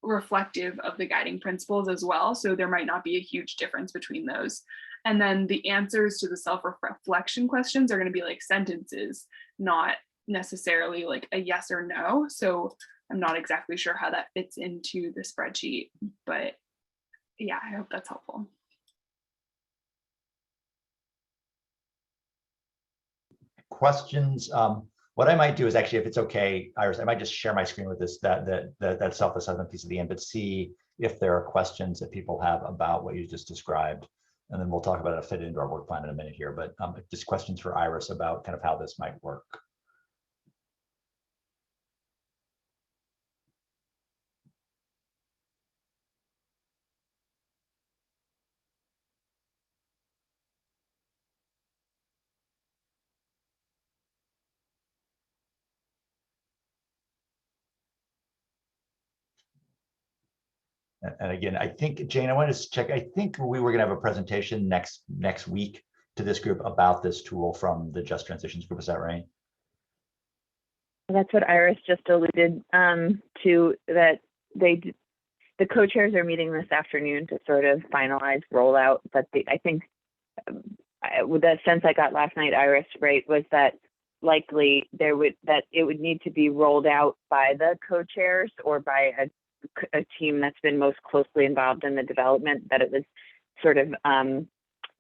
S5: reflective of the guiding principles as well. So there might not be a huge difference between those. And then the answers to the self-reflection questions are going to be like sentences, not necessarily like a yes or no. So I'm not exactly sure how that fits into the spreadsheet, but yeah, I hope that's helpful.
S7: Questions? What I might do is actually, if it's okay, Iris, I might just share my screen with this, that self-assessment piece at the end, but see if there are questions that people have about what you just described. And then we'll talk about it, fit into our work plan in a minute here, but just questions for Iris about kind of how this might work. And again, I think, Jane, I wanted to check, I think we were gonna have a presentation next week to this group about this tool from the Just Transitions group, is that right?
S6: That's what Iris just alluded to, that the co-chairs are meeting this afternoon to sort of finalize rollout, but I think with the sense I got last night, Iris, right, was that likely it would need to be rolled out by the co-chairs or by a team that's been most closely involved in the development, that it was sort of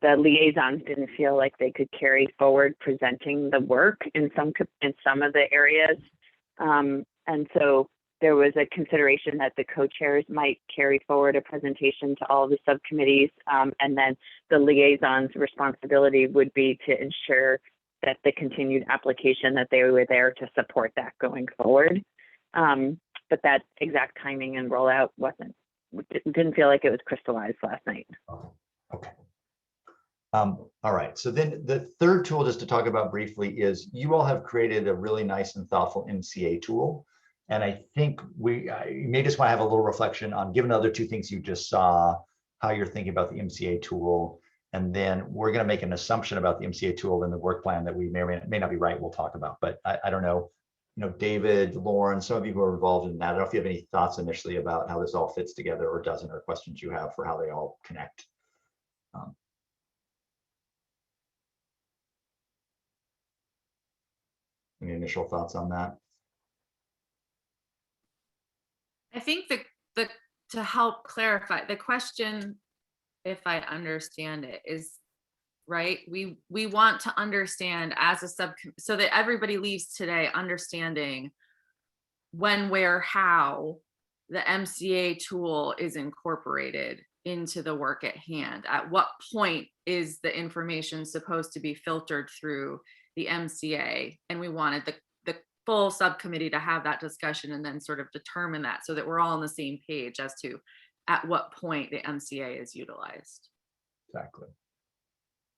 S6: the liaisons didn't feel like they could carry forward presenting the work in some of the areas. And so there was a consideration that the co-chairs might carry forward a presentation to all the subcommittees, and then the liaisons' responsibility would be to ensure that the continued application, that they were there to support that going forward. But that exact timing and rollout didn't feel like it was crystallized last night.
S7: Okay. All right, so then the third tool just to talk about briefly is you all have created a really nice and thoughtful MCA tool. And I think you may just want to have a little reflection on, given the other two things you just saw, how you're thinking about the MCA tool. And then we're going to make an assumption about the MCA tool in the work plan that we may or may not be right, we'll talk about. But I don't know, David, Lauren, some of you who are involved in that, I don't know if you have any thoughts initially about how this all fits together or doesn't, or questions you have for how they all connect. Any initial thoughts on that?
S4: I think to help clarify the question, if I understand it, is right. We want to understand as a subcommittee so that everybody leaves today understanding when, where, how the MCA tool is incorporated into the work at hand. At what point is the information supposed to be filtered through the MCA? And we wanted the full subcommittee to have that discussion and then sort of determine that so that we're all on the same page as to at what point the MCA is utilized.
S7: Exactly.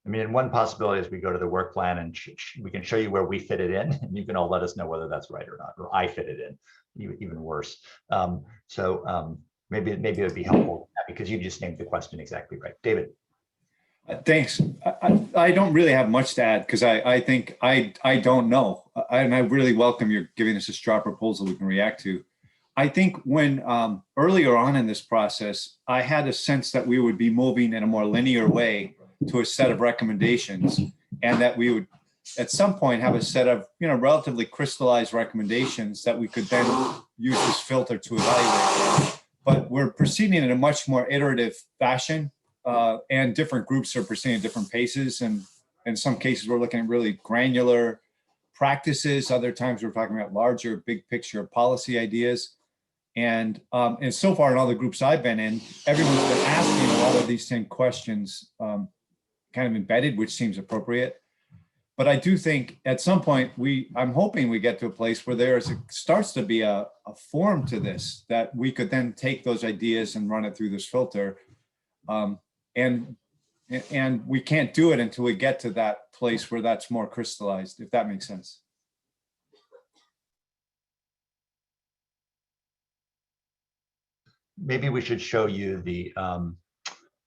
S7: I mean, and one possibility is we go to the work plan and we can show you where we fit it in, and you can all let us know whether that's right or not, or I fit it in, even worse. Maybe it would be helpful because you just named the question exactly right. David.
S11: Thanks. I don't really have much to add because I think I don't know. And I really welcome your giving us a straw proposal we can react to. I think when earlier on in this process, I had a sense that we would be moving in a more linear way to a set of recommendations, and that we would at some point have a set of relatively crystallized recommendations that we could then use this filter to evaluate. But we're proceeding in a much more iterative fashion. And different groups are proceeding at different paces. And in some cases, we're looking at really granular practices. Other times we're talking about larger, big picture policy ideas. And so far in all the groups I've been in, everyone's been asking a lot of these same questions kind of embedded, which seems appropriate. But I do think at some point, I'm hoping we get to a place where starts to be a form to this, that we could then take those ideas and run it through this filter. And we can't do it until we get to that place where that's more crystallized, if that makes sense.
S7: Maybe we should show you the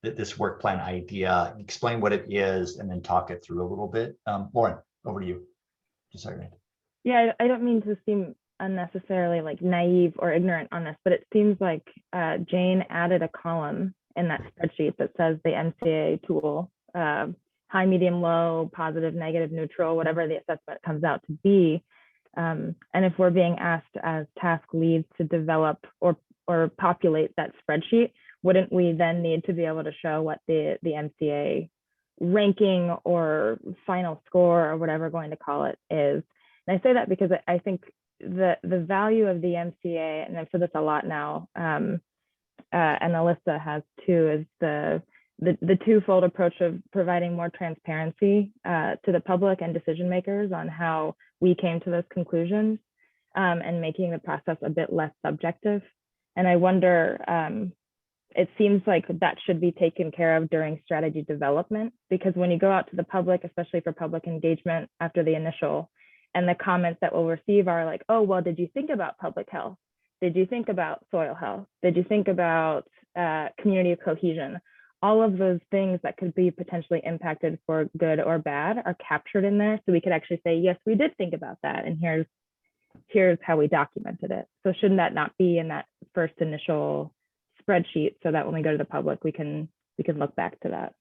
S7: this work plan idea, explain what it is, and then talk it through a little bit. Lauren, over to you. Just a second.
S2: Yeah, I don't mean to seem unnecessarily like naive or ignorant on this, but it seems like Jane added a column in that spreadsheet that says the MCA tool, high, medium, low, positive, negative, neutral, whatever the assessment comes out to be. And if we're being asked as task leads to develop or populate that spreadsheet, wouldn't we then need to be able to show what the MCA ranking or final score or whatever we're going to call it is? And I say that because I think the value of the MCA, and I've said this a lot now, and Alyssa has too, is the twofold approach of providing more transparency to the public and decision makers on how we came to those conclusions, and making the process a bit less subjective. And I wonder, it seems like that should be taken care of during strategy development, because when you go out to the public, especially for public engagement after the initial, and the comments that we'll receive are like, oh, well, did you think about public health? Did you think about soil health? Did you think about community cohesion? All of those things that could be potentially impacted for good or bad are captured in there. So we could actually say, yes, we did think about that. And here's how we documented it. So shouldn't that not be in that first initial spreadsheet, so that when we go to the public, we can look back to that?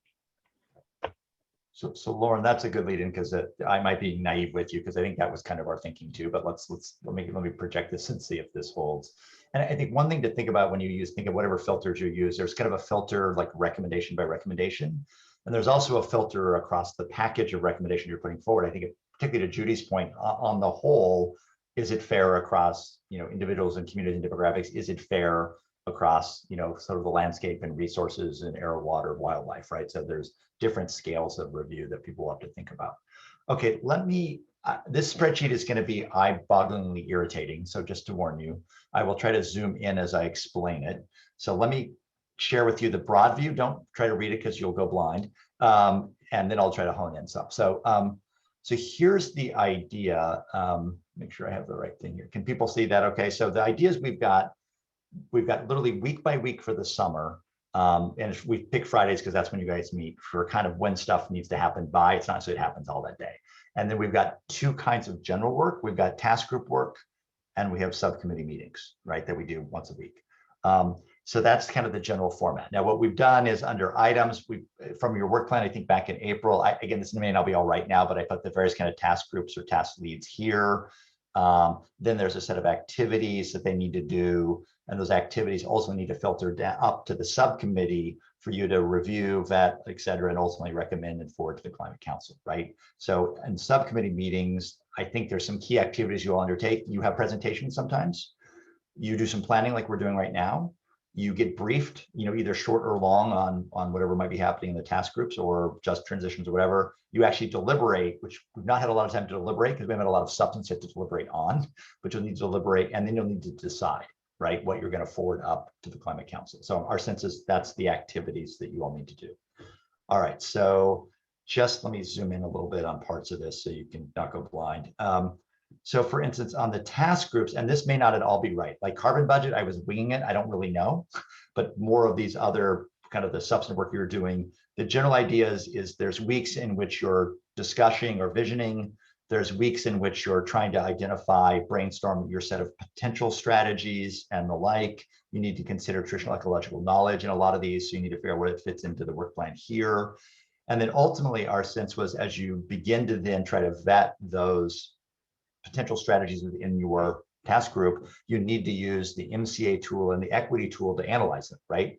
S7: So Lauren, that's a good lead in, because I might be naive with you, because I think that was kind of our thinking too, but let me project this and see if this holds. And I think one thing to think about when you think of whatever filters you use, there's kind of a filter like recommendation by recommendation. And there's also a filter across the package of recommendation you're putting forward. I think particularly to Judy's point, on the whole, is it fair across, individuals and communities and demographics? Is it fair across, sort of the landscape and resources and air, water, wildlife, right? So there's different scales of review that people have to think about. Okay, this spreadsheet is going to be eye-bogglingly irritating. So just to warn you, I will try to zoom in as I explain it. So let me share with you the broad view. Don't try to read it because you'll go blind. And then I'll try to hone in some. So here's the idea. Make sure I have the right thing here. Can people see that? Okay, so the ideas we've got literally week by week for the summer. And we pick Fridays because that's when you guys meet, for kind of when stuff needs to happen by. It's not so it happens all that day. And then we've got two kinds of general work. We've got task group work, and we have subcommittee meetings, right, that we do once a week. So that's kind of the general format. Now, what we've done is under items, from your work plan, I think back in April, again, this may not be all right now, but I put the various kind of task groups or task leads here. Then there's a set of activities that they need to do. And those activities also need to filter down up to the subcommittee for you to review, vet, et cetera, and ultimately recommend and forward to the Climate Council, right? So in subcommittee meetings, I think there's some key activities you'll undertake. You have presentations sometimes. You do some planning like we're doing right now. You get briefed, either short or long on whatever might be happening in the task groups or just transitions or whatever. You actually deliberate, which we've not had a lot of time to deliberate because we haven't had a lot of substance yet to deliberate on, but you'll need to deliberate, and then you'll need to decide, right, what you're going to forward up to the Climate Council. So our sense is that's the activities that you all need to do. All right, so just let me zoom in a little bit on parts of this so you can not go blind. So for instance, on the task groups, and this may not at all be right, like carbon budget, I was winging it, I don't really know, but more of these other kind of the substantive work you're doing, the general idea is there's weeks in which you're discussing or visioning. There's weeks in which you're trying to identify, brainstorm your set of potential strategies and the like. You need to consider traditional ecological knowledge in a lot of these, so you need to figure out where it fits into the work plan here. And then ultimately our sense was, as you begin to then try to vet those potential strategies within your task group, you need to use the MCA tool and the equity tool to analyze them, right?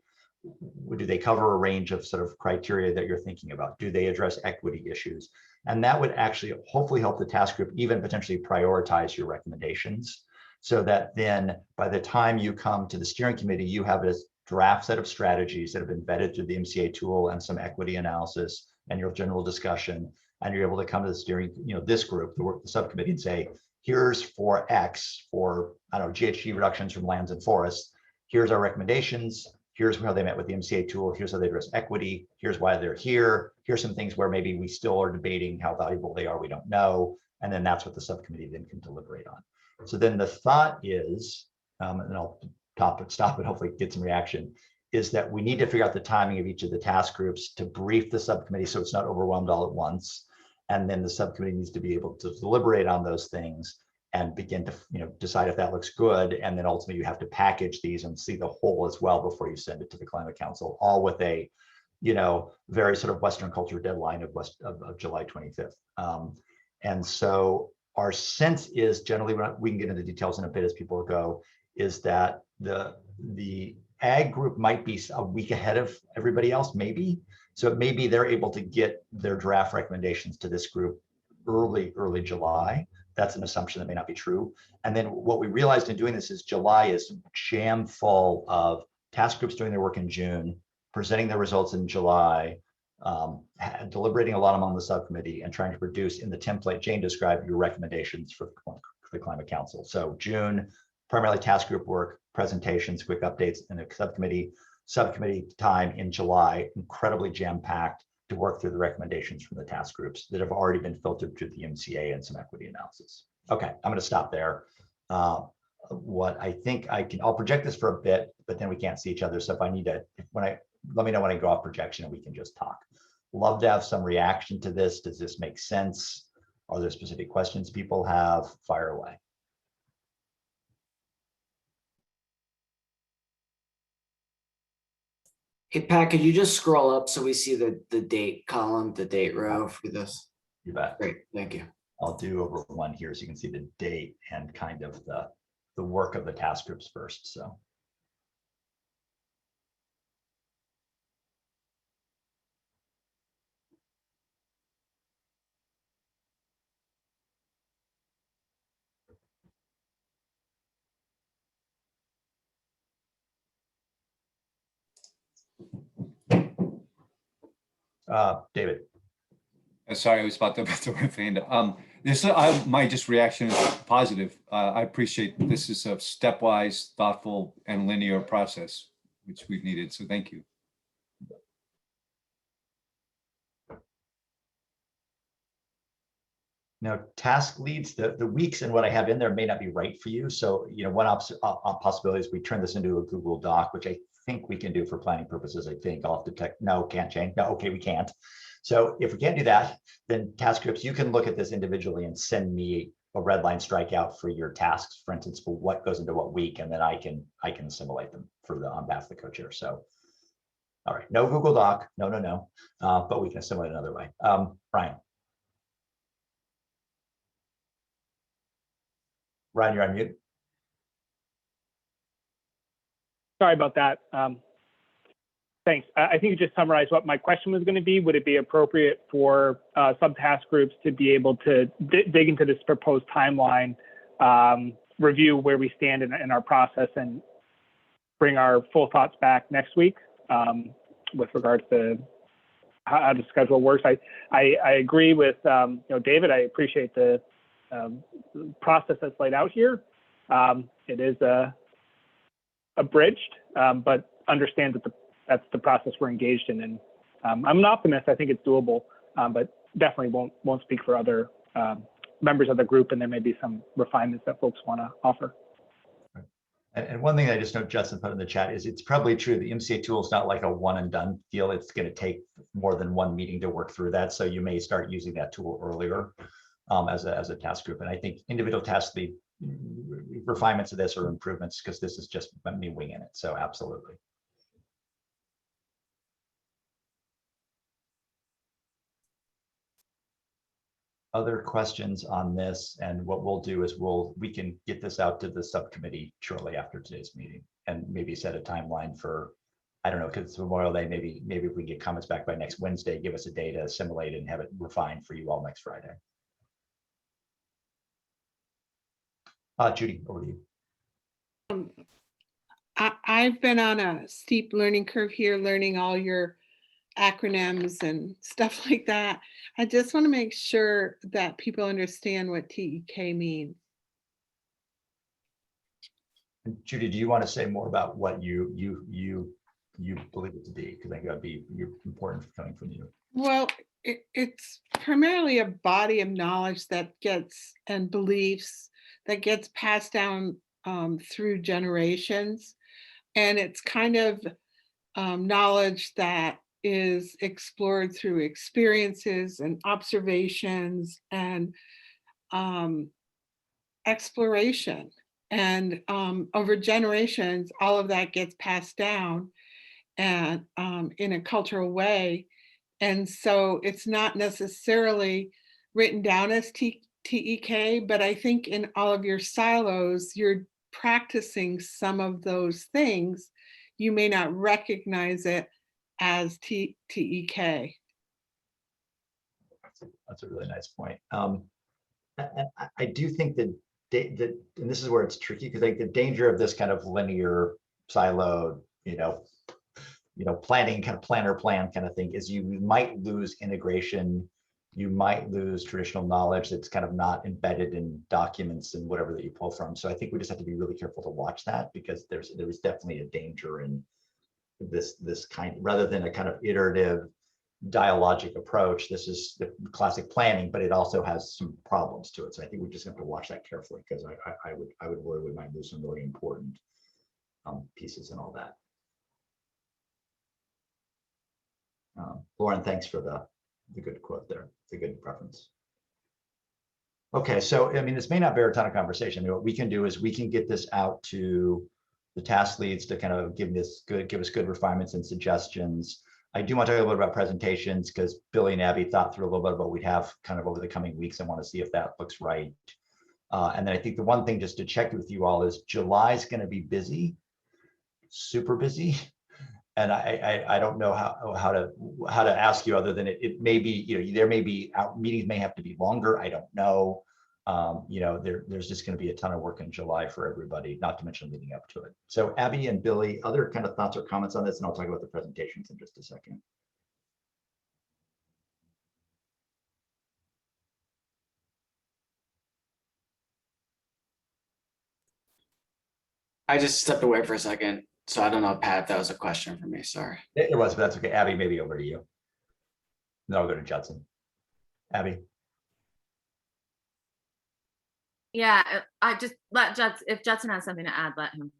S7: Do they cover a range of sort of criteria that you're thinking about? Do they address equity issues? And that would actually hopefully help the task group even potentially prioritize your recommendations, so that then by the time you come to the steering committee, you have a draft set of strategies that have been vetted through the MCA tool and some equity analysis and your general discussion. And you're able to come to the steering, this group, the subcommittee, and say, here's for X, for, GHG reductions from lands and forests. Here's our recommendations. Here's how they met with the MCA tool. Here's how they address equity. Here's why they're here. Here's some things where maybe we still are debating how valuable they are. We don't know. And then that's what the subcommittee then can deliberate on. So then the thought is, and I'll stop it, hopefully get some reaction, is that we need to figure out the timing of each of the task groups to brief the subcommittee so it's not overwhelmed all at once. And then the subcommittee needs to be able to deliberate on those things and begin to, decide if that looks good. And then ultimately you have to package these and see the whole as well before you send it to the Climate Council, all with a, very sort of Western culture deadline of July 25th. And so our sense is generally, we can get into details in a bit as people go, is that the ag group might be a week ahead of everybody else, maybe. So maybe they're able to get their draft recommendations to this group early July. That's an assumption that may not be true. And then what we realized in doing this is July is jam full of task groups doing their work in June, presenting their results in July, deliberating a lot among the subcommittee and trying to produce in the template Jane described your recommendations for the Climate Council. So June, primarily task group work, presentations, quick updates, and a subcommittee time in July, incredibly jam-packed to work through the recommendations from the task groups that have already been filtered through the MCA and some equity analysis. Okay, I'm going to stop there. What I think I'll project this for a bit, but then we can't see each other. So if I need to, let me know when I go off projection and we can just talk. Love to have some reaction to this. Does this make sense? Are there specific questions people have? Fire away.
S1: Hey, Pat, could you just scroll up so we see the date column, the date row for this?
S7: You bet.
S1: Great, thank you.
S7: I'll do over one here so you can see the date and kind of the work of the task groups first. So. David.
S11: Sorry, I was about to throw my hand up. My reaction is positive. I appreciate this is a stepwise, thoughtful, and linear process, which we've needed. So thank you.
S7: Now, task leads, the weeks and what I have in there may not be right for you. So, one possibility is we turn this into a Google Doc, which I think we can do for planning purposes. I think I'll have to no, can't change. No, okay, we can't. So if we can't do that, then task groups, you can look at this individually and send me a red line strikeout for your tasks, for instance, for what goes into what week, and then I can assimilate them on behalf of the co-chair. So, all right, no Google Doc, no, but we can assimilate another way. Ryan, you're on mute.
S3: Sorry about that. Thanks. I think you just summarized what my question was going to be. Would it be appropriate for subtask groups to be able to dig into this proposed timeline, review where we stand in our process, and bring our full thoughts back next week with regards to how the schedule works? I agree with David. I appreciate the process that's laid out here. It is abridged, but understand that that's the process we're engaged in. And I'm an optimist. I think it's doable, but definitely won't speak for other members of the group. And there may be some refinements that folks want to offer.
S7: And one thing I just know Justin put in the chat is it's probably true. The MCA tool is not like a one and done deal. It's going to take more than one meeting to work through that. So you may start using that tool earlier as a task group. And I think individual tasks, the refinements of this or improvements, because this is just me winging it. So absolutely. Other questions on this, and what we'll do is we can get this out to the subcommittee shortly after today's meeting, and maybe set a timeline for, I don't know, because it's Memorial Day, maybe if we get comments back by next Wednesday, give us a day to assimilate and have it refined for you all next Friday. Judy, over to you.
S8: I've been on a steep learning curve here, learning all your acronyms and stuff like that. I just want to make sure that people understand what TEK means.
S7: Judy, do you want to say more about what you believe it to be? Because I think that'd be important coming from you.
S8: Well, it's primarily a body of knowledge that gets, and beliefs that gets passed down through generations. And it's kind of knowledge that is explored through experiences and observations and exploration. And over generations, all of that gets passed down and in a cultural way. And so it's not necessarily written down as TEK, but I think in all of your silos, you're practicing some of those things. You may not recognize it as TEK.
S7: That's a really nice point. I do think that, and this is where it's tricky, because I think the danger of this kind of linear, siloed, planning, kind of planner plan kind of thing, is you might lose integration. You might lose traditional knowledge that's kind of not embedded in documents and whatever that you pull from. So I think we just have to be really careful to watch that, because there is definitely a danger in this kind, rather than a kind of iterative dialogic approach. This is the classic planning, but it also has some problems to it. So I think we just have to watch that carefully, because I would worry we might lose some really important pieces and all that. Lauren, thanks for the good quote there, the good reference. Okay, so I mean, this may not bear a ton of conversation. I mean, what we can do is we can get this out to the task leads to kind of give us good refinements and suggestions. I do want to talk a little bit about presentations, because Billy and Abby thought through a little bit about what we'd have kind of over the coming weeks. I want to see if that looks right. And then I think the one thing just to check with you all is July is going to be busy, super busy. And I don't know how to ask you, other than it may be, there may be meetings may have to be longer. I don't know. There's just going to be a ton of work in July for everybody, not to mention leading up to it. So Abby and Billy, other kind of thoughts or comments on this, and I'll talk about the presentations in just a second.
S1: I just stepped away for a second, so I don't know, Pat, if that was a question for me. Sorry.
S7: It was, but that's okay. Abby, maybe over to you. Then I'll go to Judson. Abby.
S4: Yeah, I just let Judson, if Judson has something to add, let him.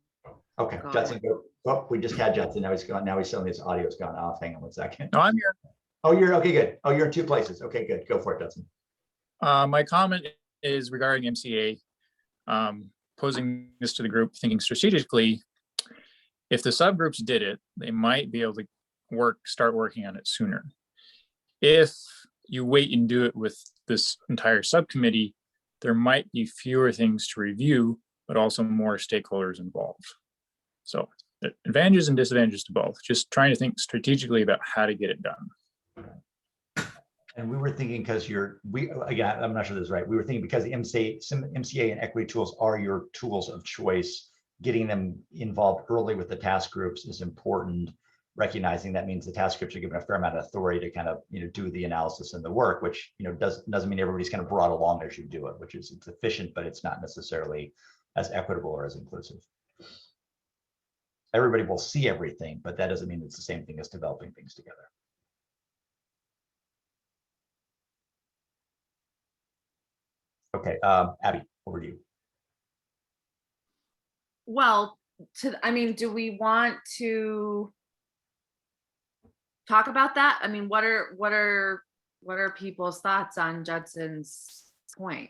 S7: Okay,
S4: Go
S7: Judson, go. Oh, we just had Judson. Now he's gone. Now he's showing his audio's gone off. Hang on 1 second.
S12: No, I'm here.
S7: Oh, you're okay. Good. Oh, you're in 2 places. Okay, good. Go for it, Judson.
S12: My comment is regarding MCA. Posing this to the group, thinking strategically, if the subgroups did it, they might be able to start working on it sooner. If you wait and do it with this entire subcommittee, there might be fewer things to review, but also more stakeholders involved. So advantages and disadvantages to both, just trying to think strategically about how to get it done.
S7: And we were thinking, because again, I'm not sure this is right. We were thinking because the MCA and equity tools are your tools of choice, getting them involved early with the task groups is important. Recognizing that means the task groups are given a fair amount of authority to kind of do the analysis and the work, which doesn't mean everybody's kind of brought along as you do it, which is, it's efficient, but it's not necessarily as equitable or as inclusive. Everybody will see everything, but that doesn't mean it's the same thing as developing things together. Okay, Abby, over to you.
S4: Well, do we want to talk about that? I mean, what are people's thoughts on Judson's point?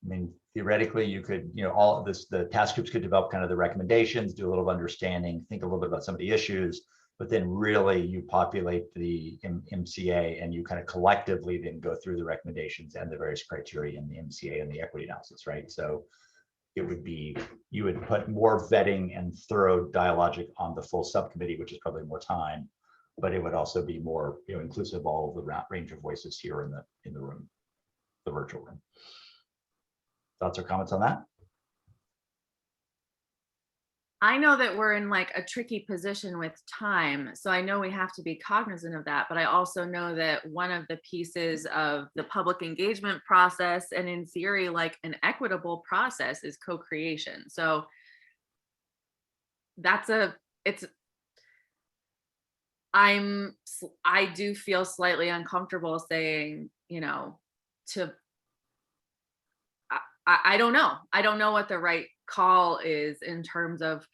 S7: I mean, theoretically, you could, all of this, the task groups could develop kind of the recommendations, do a little understanding, think a little bit about some of the issues, but then really you populate the MCA and you kind of collectively then go through the recommendations and the various criteria in the MCA and the equity analysis, right? So it would be, you would put more vetting and thorough dialogic on the full subcommittee, which is probably more time, but it would also be more, inclusive of all of the range of voices here in the room, the virtual room. Thoughts or comments on that?
S4: I know that we're in like a tricky position with time, so I know we have to be cognizant of that, but I also know that one of the pieces of the public engagement process, and in theory, like an equitable process, is co-creation. So I do feel slightly uncomfortable saying, I don't know. I don't know what the right call is in terms of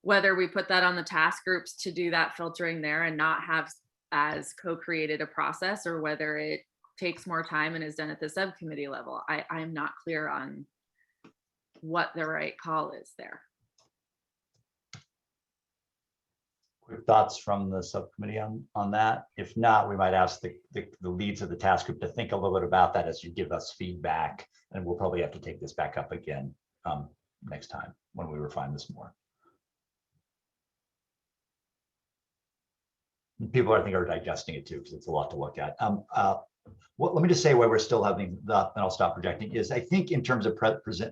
S4: whether we put that on the task groups to do that filtering there and not have as co-created a process, or whether it takes more time and is done at the subcommittee level. I'm not clear on what the right call is there.
S7: Quick thoughts from the subcommittee on that? If not, we might ask the leads of the task group to think a little bit about that as you give us feedback, and we'll probably have to take this back up again next time when we refine this more. People, I think, are digesting it too, because it's a lot to look at. Well, let me just say why we're still having that, and I'll stop projecting, is I think in terms of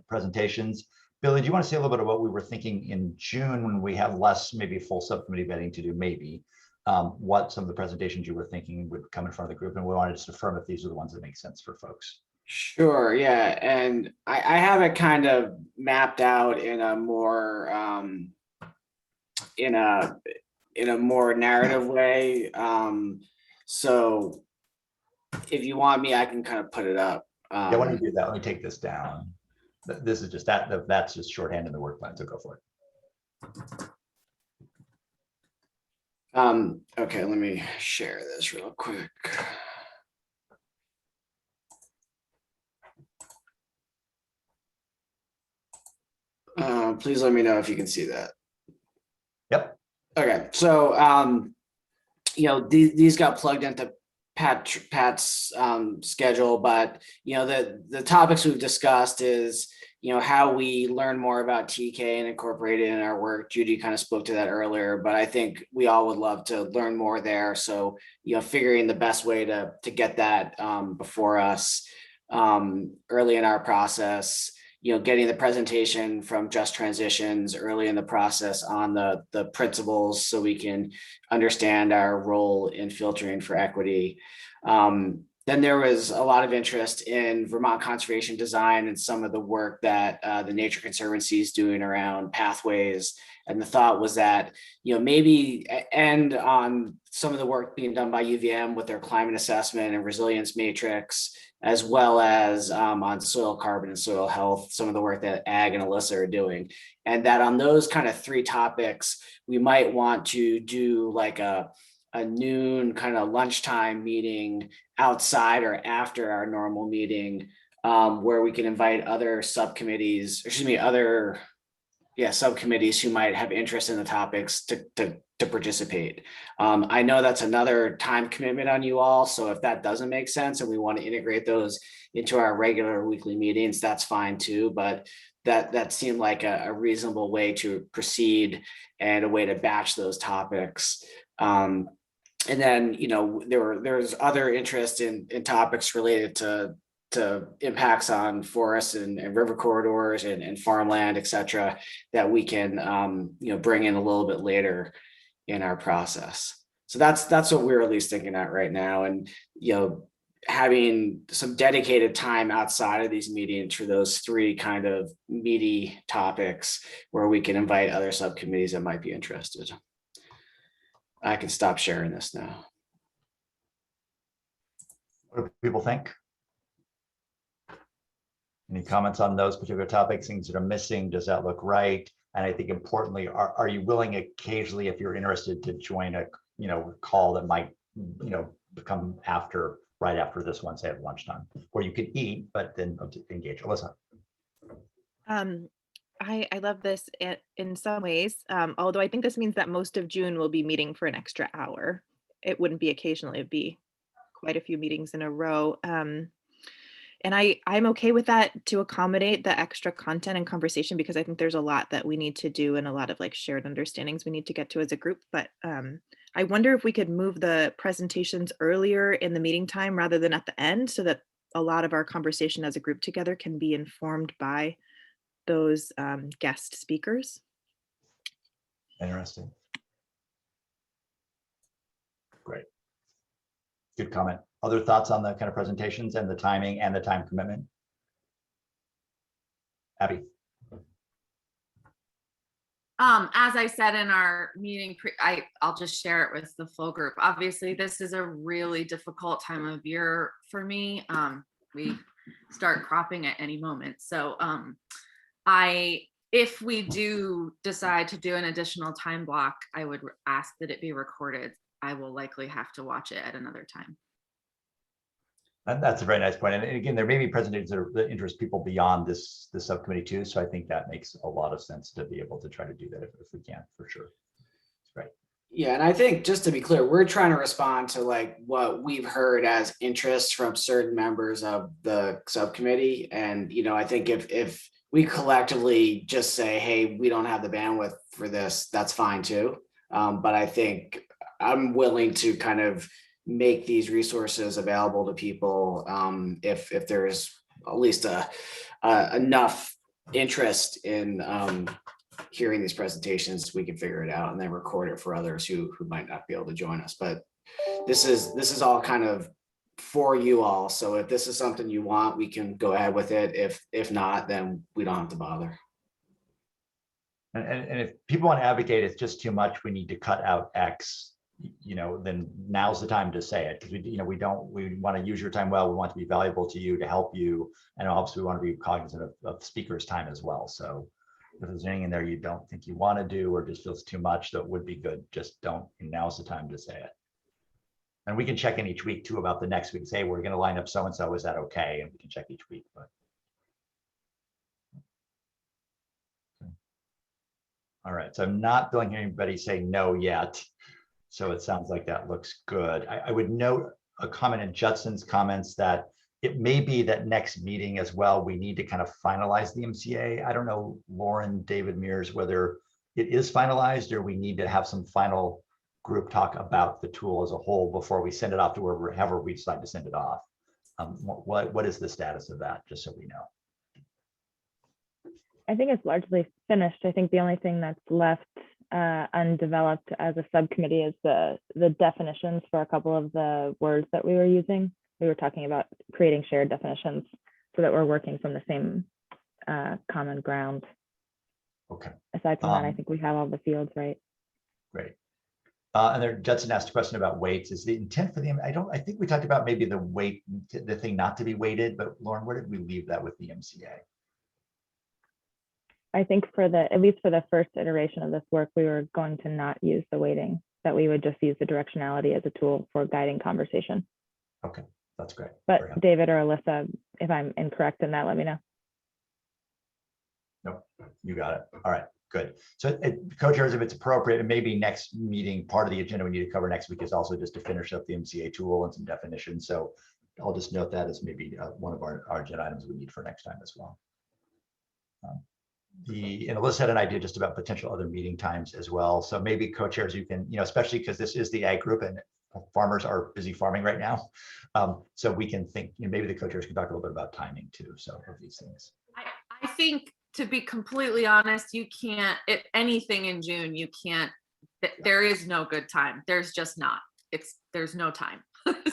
S7: presentations, Billy, do you want to say a little bit of what we were thinking in June when we have less, maybe full subcommittee vetting to do, maybe, what some of the presentations you were thinking would come in front of the group, and we wanted to affirm if these are the ones that make sense for folks.
S1: Sure, yeah, and I have it kind of mapped out in a more in a more narrative way. So if you want me, I can kind of put it up.
S7: Yeah, why don't you do that? Let me take this down. This is just that's just shorthand in the work plan, so go for it.
S1: Okay, let me share this real quick. Please let me know if you can see that.
S7: Yep.
S1: Okay, so you know, these got plugged into Pat's schedule, but you know, the topics we've discussed is, you know, how we learn more about TK and incorporate it in our work. Judy kind of spoke to that earlier, but I think we all would love to learn more there. So, you know, figuring the best way to get that before us early in our process, you know, getting the presentation from Just Transitions early in the process on the principles so we can understand our role in filtering for equity. Then there was a lot of interest in Vermont conservation design and some of the work that the Nature Conservancy is doing around pathways. And the thought was that, you know, maybe end on some of the work being done by UVM with their climate assessment and resilience matrix, as well as on soil carbon and soil health, some of the work that Ag and Alyssa are doing. And that on those kind of three topics, we might want to do like a noon kind of lunchtime meeting outside or after our normal meeting, where we can invite other subcommittees, subcommittees who might have interest in the topics to participate. I know that's another time commitment on you all, so if that doesn't make sense and we want to integrate those into our regular weekly meetings, that's fine too, but that seemed like a reasonable way to proceed and a way to batch those topics. And then, you know, there's other interest in topics related to impacts on forests and river corridors and farmland, et cetera, that we can, you know, bring in a little bit later in our process. So that's what we're at least thinking at right now. And, you know, having some dedicated time outside of these meetings for those three kind of meaty topics where we can invite other subcommittees that might be interested. I can stop sharing this now.
S7: What do people think? Any comments on those particular topics, things that are missing? Does that look right? And I think importantly, are you willing occasionally, if you're interested, to join a, you know, call that might, you know, come right after this one, say at lunchtime, where you could eat, but then engage? Alyssa.
S10: I love this in some ways, although I think this means that most of June will be meeting for an extra hour. It wouldn't be occasionally, it'd be quite a few meetings in a row. And I'm okay with that to accommodate the extra content and conversation, because I think there's a lot that we need to do and a lot of like shared understandings we need to get to as a group. But I wonder if we could move the presentations earlier in the meeting time rather than at the end, so that a lot of our conversation as a group together can be informed by those guest speakers.
S7: Interesting. Great. Good comment. Other thoughts on the kind of presentations and the timing and the time commitment? Abby.
S4: As I said in our meeting, I'll just share it with the full group. Obviously, this is a really difficult time of year for me. start cropping at any moment. So if we do decide to do an additional time block, I would ask that it be recorded. I will likely have to watch it at another time.
S7: And that's a very nice point. And again, there may be presentations that interest people beyond this subcommittee too. So I think that makes a lot of sense to be able to try to do that if we can, for sure. It's great.
S1: Yeah, and I think just to be clear, we're trying to respond to like what we've heard as interest from certain members of the subcommittee. And, you know, I think if we collectively just say, hey, we don't have the bandwidth for this, that's fine too. But I think I'm willing to kind of make these resources available to people if there's at least enough interest in hearing these presentations. We can figure it out and then record it for others who might not be able to join us. But this is all kind of for you all. So if this is something you want, we can go ahead with it. If not, then we don't have to bother.
S7: And if people want to advocate it's just too much, we need to cut out X, you know, then now's the time to say it, because we want to use your time well. We want to be valuable to you, to help you, and obviously we want to be cognizant of speakers' time as well. So if there's anything in there you don't think you want to do or just feels too much, that would be good. Just don't. Now's the time to say it. And we can check in each week too about the next week. Say we're going to line up so and so. Is that okay? And we can check each week. But all right. So I'm not feeling anybody say no yet. So it sounds like that looks good. I would note a comment in Judson's comments that it may be that next meeting as well, we need to kind of finalize the MCA. I don't know, Lauren, David Mears, whether it is finalized or we need to have some final group talk about the tool as a whole before we send it off to wherever we decide to send it off. What is the status of that, just so we know?
S2: I think it's largely finished. I think the only thing that's left undeveloped as a subcommittee is the definitions for a couple of the words that we were using. We were talking about creating shared definitions so that we're working from the same common ground.
S7: Okay.
S2: Aside from that, I think we have all the fields right.
S7: Great. And then Judson asked a question about weights. Is the intent for I think we talked about maybe the weight, the thing not to be weighted, but Lauren, where did we leave that with the MCA?
S2: I think at least for the first iteration of this work, we were going to not use the weighting, that we would just use the directionality as a tool for guiding conversation.
S7: Okay, that's great.
S2: But David or Alyssa, if I'm incorrect in that, let me know.
S7: Nope, you got it. All right, good. So co-chairs, if it's appropriate, and maybe next meeting, part of the agenda we need to cover next week is also just to finish up the MCA tool and some definitions. So I'll just note that as maybe one of our agenda items we need for next time as well. And Alyssa had an idea just about potential other meeting times as well. So maybe co-chairs, you can, especially because this is the ag group and farmers are busy farming right now. So we can think, maybe the co-chairs can talk a little bit about timing too. So of these things.
S4: I think, to be completely honest, you can't, anything in June, you can't, there is no good time. There's just not, there's no time.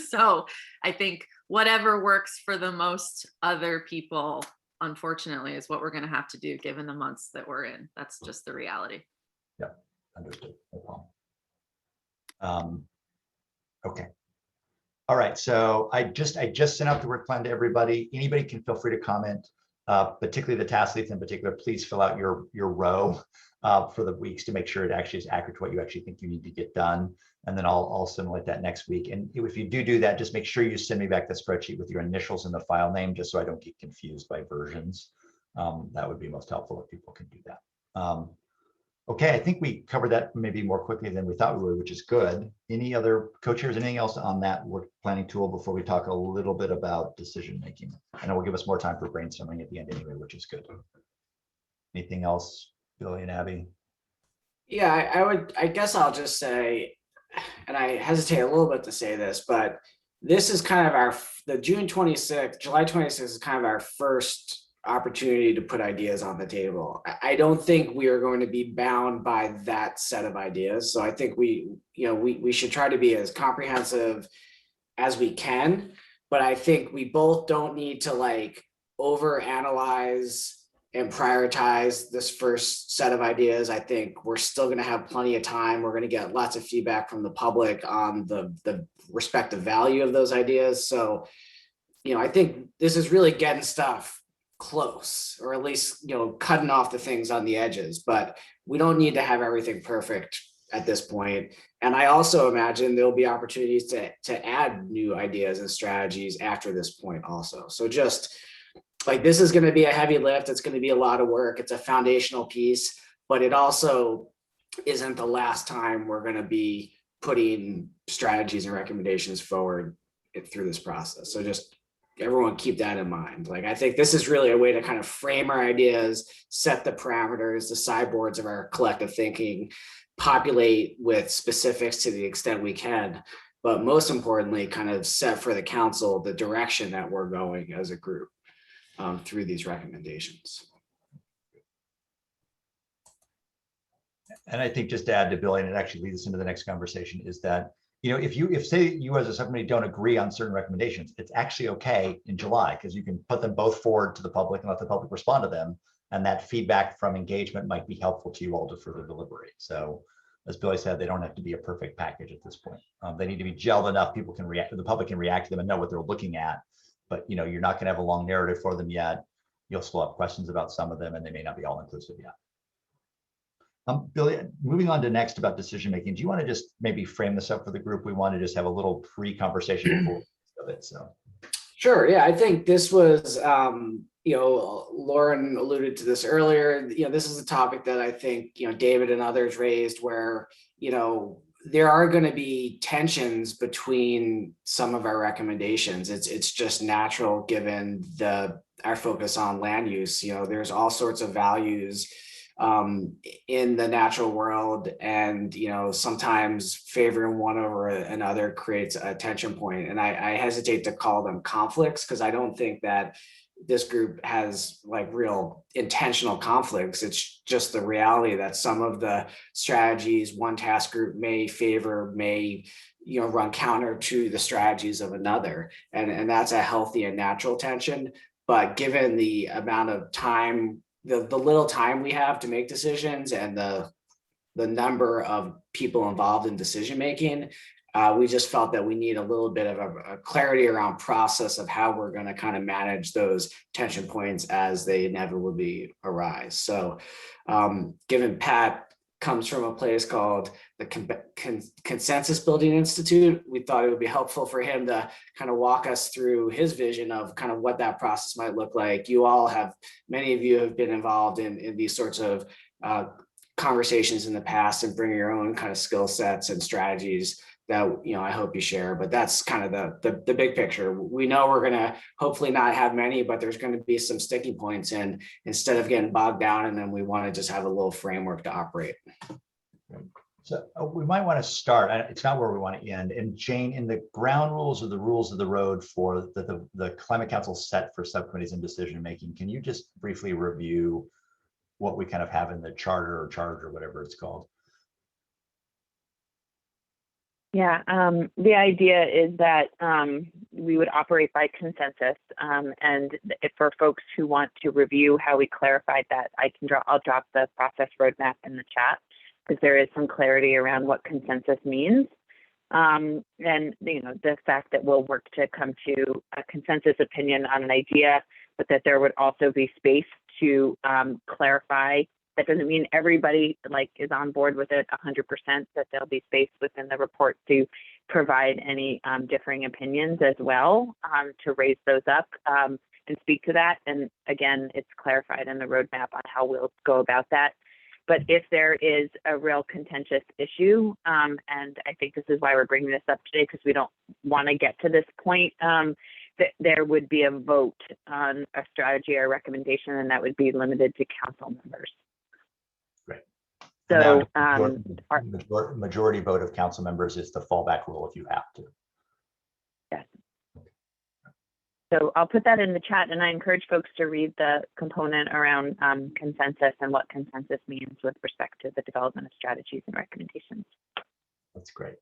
S4: So I think whatever works for the most other people, unfortunately, is what we're going to have to do given the months that we're in. That's just the reality.
S7: Yeah, understood. No problem. Okay. All right. So I just sent out the work plan to everybody. Anybody can feel free to comment, particularly the task leads in particular. Please fill out your row for the weeks to make sure it actually is accurate to what you actually think you need to get done. And then I'll simulate that next week. And if you do that, just make sure you send me back the spreadsheet with your initials and the file name, just so I don't get confused by versions. That would be most helpful if people can do that. Okay, I think we covered that maybe more quickly than we thought we would, which is good. Any other co-chairs, anything else on that work planning tool before we talk a little bit about decision making? I know we'll give us more time for brainstorming at the end anyway, which is good. Anything else, Billy and Abby?
S1: Yeah, I guess I'll just say, and I hesitate a little bit to say this, but this is kind of the July 26th is kind of our first opportunity to put ideas on the table. I don't think we are going to be bound by that set of ideas. So I think we should try to be as comprehensive as we can, but I think we both don't need to like overanalyze and prioritize this first set of ideas. I think we're still going to have plenty of time. We're going to get lots of feedback from the public on the respective value of those ideas. So, I think this is really getting stuff close, or at least, cutting off the things on the edges, but we don't need to have everything perfect at this point. And I also imagine there'll be opportunities to add new ideas and strategies after this point also. So just like, this is going to be a heavy lift. It's going to be a lot of work. It's a foundational piece, but it also isn't the last time we're going to be putting strategies and recommendations forward through this process. So just everyone keep that in mind. Like, I think this is really a way to kind of frame our ideas, set the parameters, the sideboards of our collective thinking, populate with specifics to the extent we can, but most importantly, kind of set for the council the direction that we're going as a group through these recommendations.
S7: And I think just to add to Billy, and it actually leads us into the next conversation, is that, if say you as a subcommittee don't agree on certain recommendations, it's actually okay in July, because you can put them both forward to the public and let the public respond to them. And that feedback from engagement might be helpful to you all to further deliberate. So as Billy said, they don't have to be a perfect package at this point. They need to be gelled enough, people can react, the public can react to them and know what they're looking at. But you're not going to have a long narrative for them yet. You'll still have questions about some of them, and they may not be all inclusive yet. Billy, moving on to next about decision making, do you want to just maybe frame this up for the group? We want to just have a little pre-conversation before of it. So
S1: sure, yeah, I think this was Lauren alluded to this earlier. This is a topic that I think David and others raised, where there are going to be tensions between some of our recommendations. It's just natural given our focus on land use. There's all sorts of values in the natural world, and sometimes favoring one over another creates a tension point. And I hesitate to call them conflicts, because I don't think that this group has like real intentional conflicts. It's just the reality that some of the strategies one task group may favor may run counter to the strategies of another, and that's a healthy and natural tension. But given the amount of time, the little time we have to make decisions, and the number of people involved in decision making, we just felt that we need a little bit of a clarity around process of how we're going to kind of manage those tension points as they inevitably arise. So given Pat comes from a place called the Consensus Building Institute, we thought it would be helpful for him to kind of walk us through his vision of kind of what that process might look like. Many of you have been involved in these sorts of conversations in the past, and bring your own kind of skill sets and strategies that I hope you share. But that's kind of the big picture. We know we're going to hopefully not have many, but there's going to be some sticking points, and instead of getting bogged down in them, we want to just have a little framework to operate.
S7: So we might want to start, it's not where we want to end. And Jane, in the ground rules or the rules of the road for the Climate Council set for subcommittees and decision making, can you just briefly review what we kind of have in the charter or charge or whatever it's called?
S6: Yeah, the idea is that we would operate by consensus, and if for folks who want to review how we clarified that, I'll drop the process roadmap in the chat, because there is some clarity around what consensus means, and the fact that we'll work to come to a consensus opinion on an idea, but that there would also be space to clarify. That doesn't mean everybody is on board with it 100%, that there'll be space within the report to provide any differing opinions as well, to raise those up and speak to that. And again, it's clarified in the roadmap on how we'll go about that. But if there is a real contentious issue, and I think this is why we're bringing this up today, because we don't want to get to this point, that there would be a vote on a strategy or recommendation, and that would be limited to council members. So
S7: majority vote of council members is the fallback rule if you have to.
S6: Yes. So I'll put that in the chat, and I encourage folks to read the component around consensus and what consensus means with respect to the development of strategies and recommendations.
S7: That's great.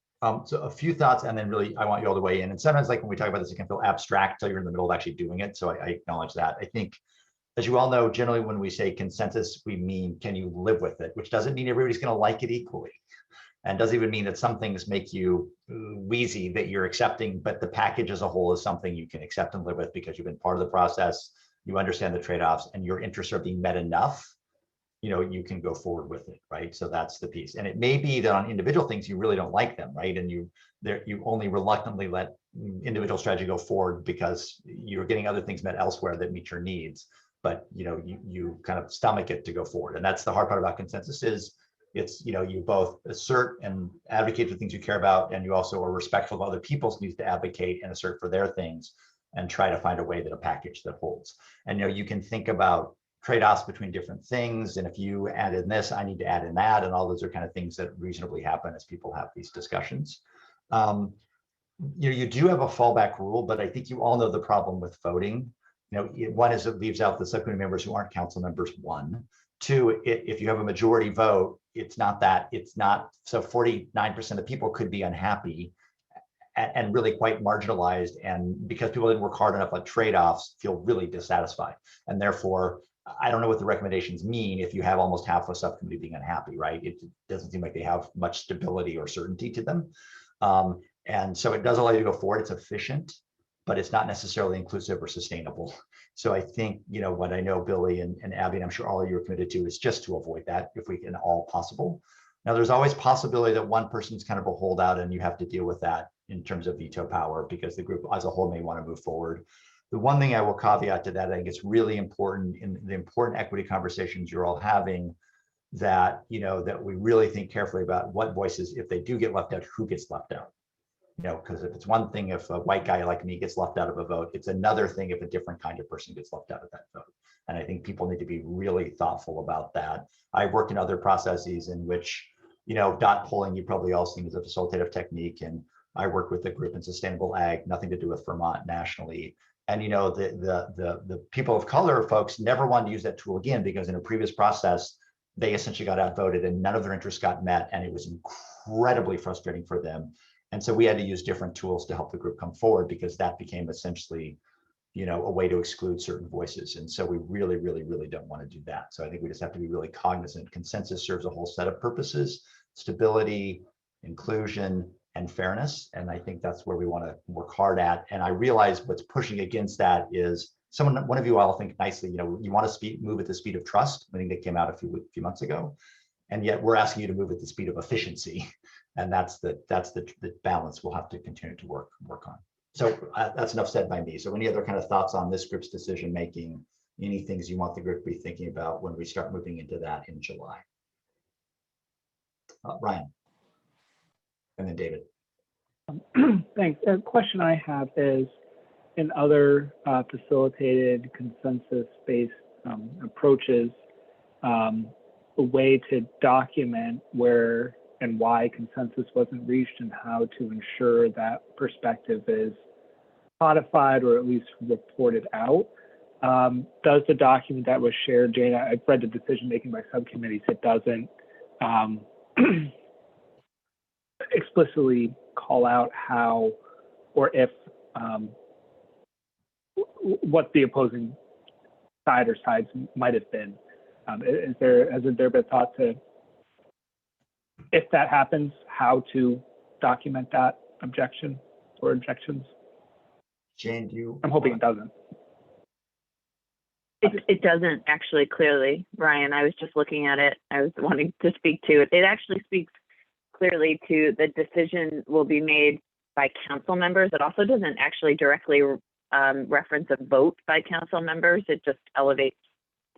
S7: So a few thoughts, and then really I want you all to weigh in. And sometimes when we talk about this, it can feel abstract until you're in the middle of actually doing it. So I acknowledge that. I think, as you all know, generally when we say consensus, we mean, can you live with it? Which doesn't mean everybody's going to like it equally. And doesn't even mean that some things make you wheezy that you're accepting, but the package as a whole is something you can accept and live with because you've been part of the process, you understand the trade-offs, and your interests are being met enough, you can go forward with it, right? So that's the piece. And it may be that on individual things, you really don't like them, right? And you only reluctantly let individual strategy go forward because you're getting other things met elsewhere that meet your needs. But you kind of stomach it to go forward. And that's the hard part about consensus is it's, you both assert and advocate for things you care about, and you also are respectful of other people's needs to advocate and assert for their things and try to find a way that a package that holds. And you can think about trade-offs between different things. And if you add in this, I need to add in that. And all those are kind of things that reasonably happen as people have these discussions. You do have a fallback rule, but I think you all know the problem with voting. One is it leaves out the subcommittee members who aren't council members, one. Two, if you have a majority vote, so 49% of people could be unhappy and really quite marginalized. And because people didn't work hard enough on trade-offs, feel really dissatisfied. And therefore, I don't know what the recommendations mean if you have almost half a subcommittee being unhappy, right? It doesn't seem like they have much stability or certainty to them. And so it does allow you to go forward. It's efficient, but it's not necessarily inclusive or sustainable. So I think, what I know Billy and Abby, and I'm sure all of you are committed to, is just to avoid that if we can all possible. Now, there's always possibility that one person's kind of a holdout and you have to deal with that in terms of veto power because the group as a whole may want to move forward. The one thing I will caveat to that, I think it's really important in the important equity conversations you're all having that, that we really think carefully about what voices, if they do get left out, who gets left out. Because if it's one thing if a white guy like me gets left out of a vote, it's another thing if a different kind of person gets left out of that vote. And I think people need to be really thoughtful about that. I've worked in other processes in which, dot polling, you probably all seen as a facilitative technique. And I work with a group in sustainable ag, nothing to do with Vermont nationally. And the people of color folks never wanted to use that tool again because in a previous process, they essentially got outvoted and none of their interests got met. And it was incredibly frustrating for them. And so we had to use different tools to help the group come forward because that became essentially, a way to exclude certain voices. And so we really, really, really don't want to do that. So I think we just have to be really cognizant. Consensus serves a whole set of purposes: stability, inclusion, and fairness. And I think that's where we want to work hard at. And I realize what's pushing against that is one of you all think nicely, you want to move at the speed of trust. I think that came out a few months ago. And yet we're asking you to move at the speed of efficiency. And that's the balance we'll have to continue to work on. So that's enough said by me. So any other kind of thoughts on this group's decision making? Any things you want the group to be thinking about when we start moving into that in July? Ryan. And then David.
S3: Thanks. A question I have is, in other facilitated consensus-based approaches, a way to document where and why consensus wasn't reached and how to ensure that perspective is codified or at least reported out. Does the document that was shared, Jane, I've read the decision making by subcommittees, it doesn't explicitly call out how or if what the opposing side or sides might have been. Has there been thought to, if that happens, how to document that objection or objections?
S7: Jane,
S3: I'm hoping it doesn't.
S6: It doesn't actually clearly, Ryan. I was just looking at it. I was wanting to speak to it. It actually speaks clearly to the decision will be made by council members. It also doesn't actually directly reference a vote by council members. It just elevates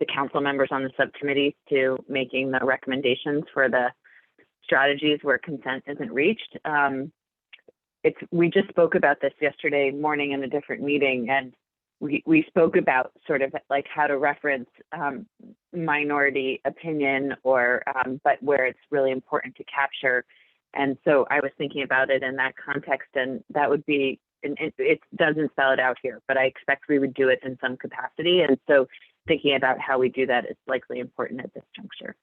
S6: the council members on the subcommittees to making the recommendations for the strategies where consent isn't reached. We just spoke about this yesterday morning in a different meeting, and we spoke about sort of like how to reference minority opinion or but where it's really important to capture. And so I was thinking about it in that context, and that would be, and it doesn't spell it out here, but I expect we would do it in some capacity. And so thinking about how we do that is likely important at this juncture.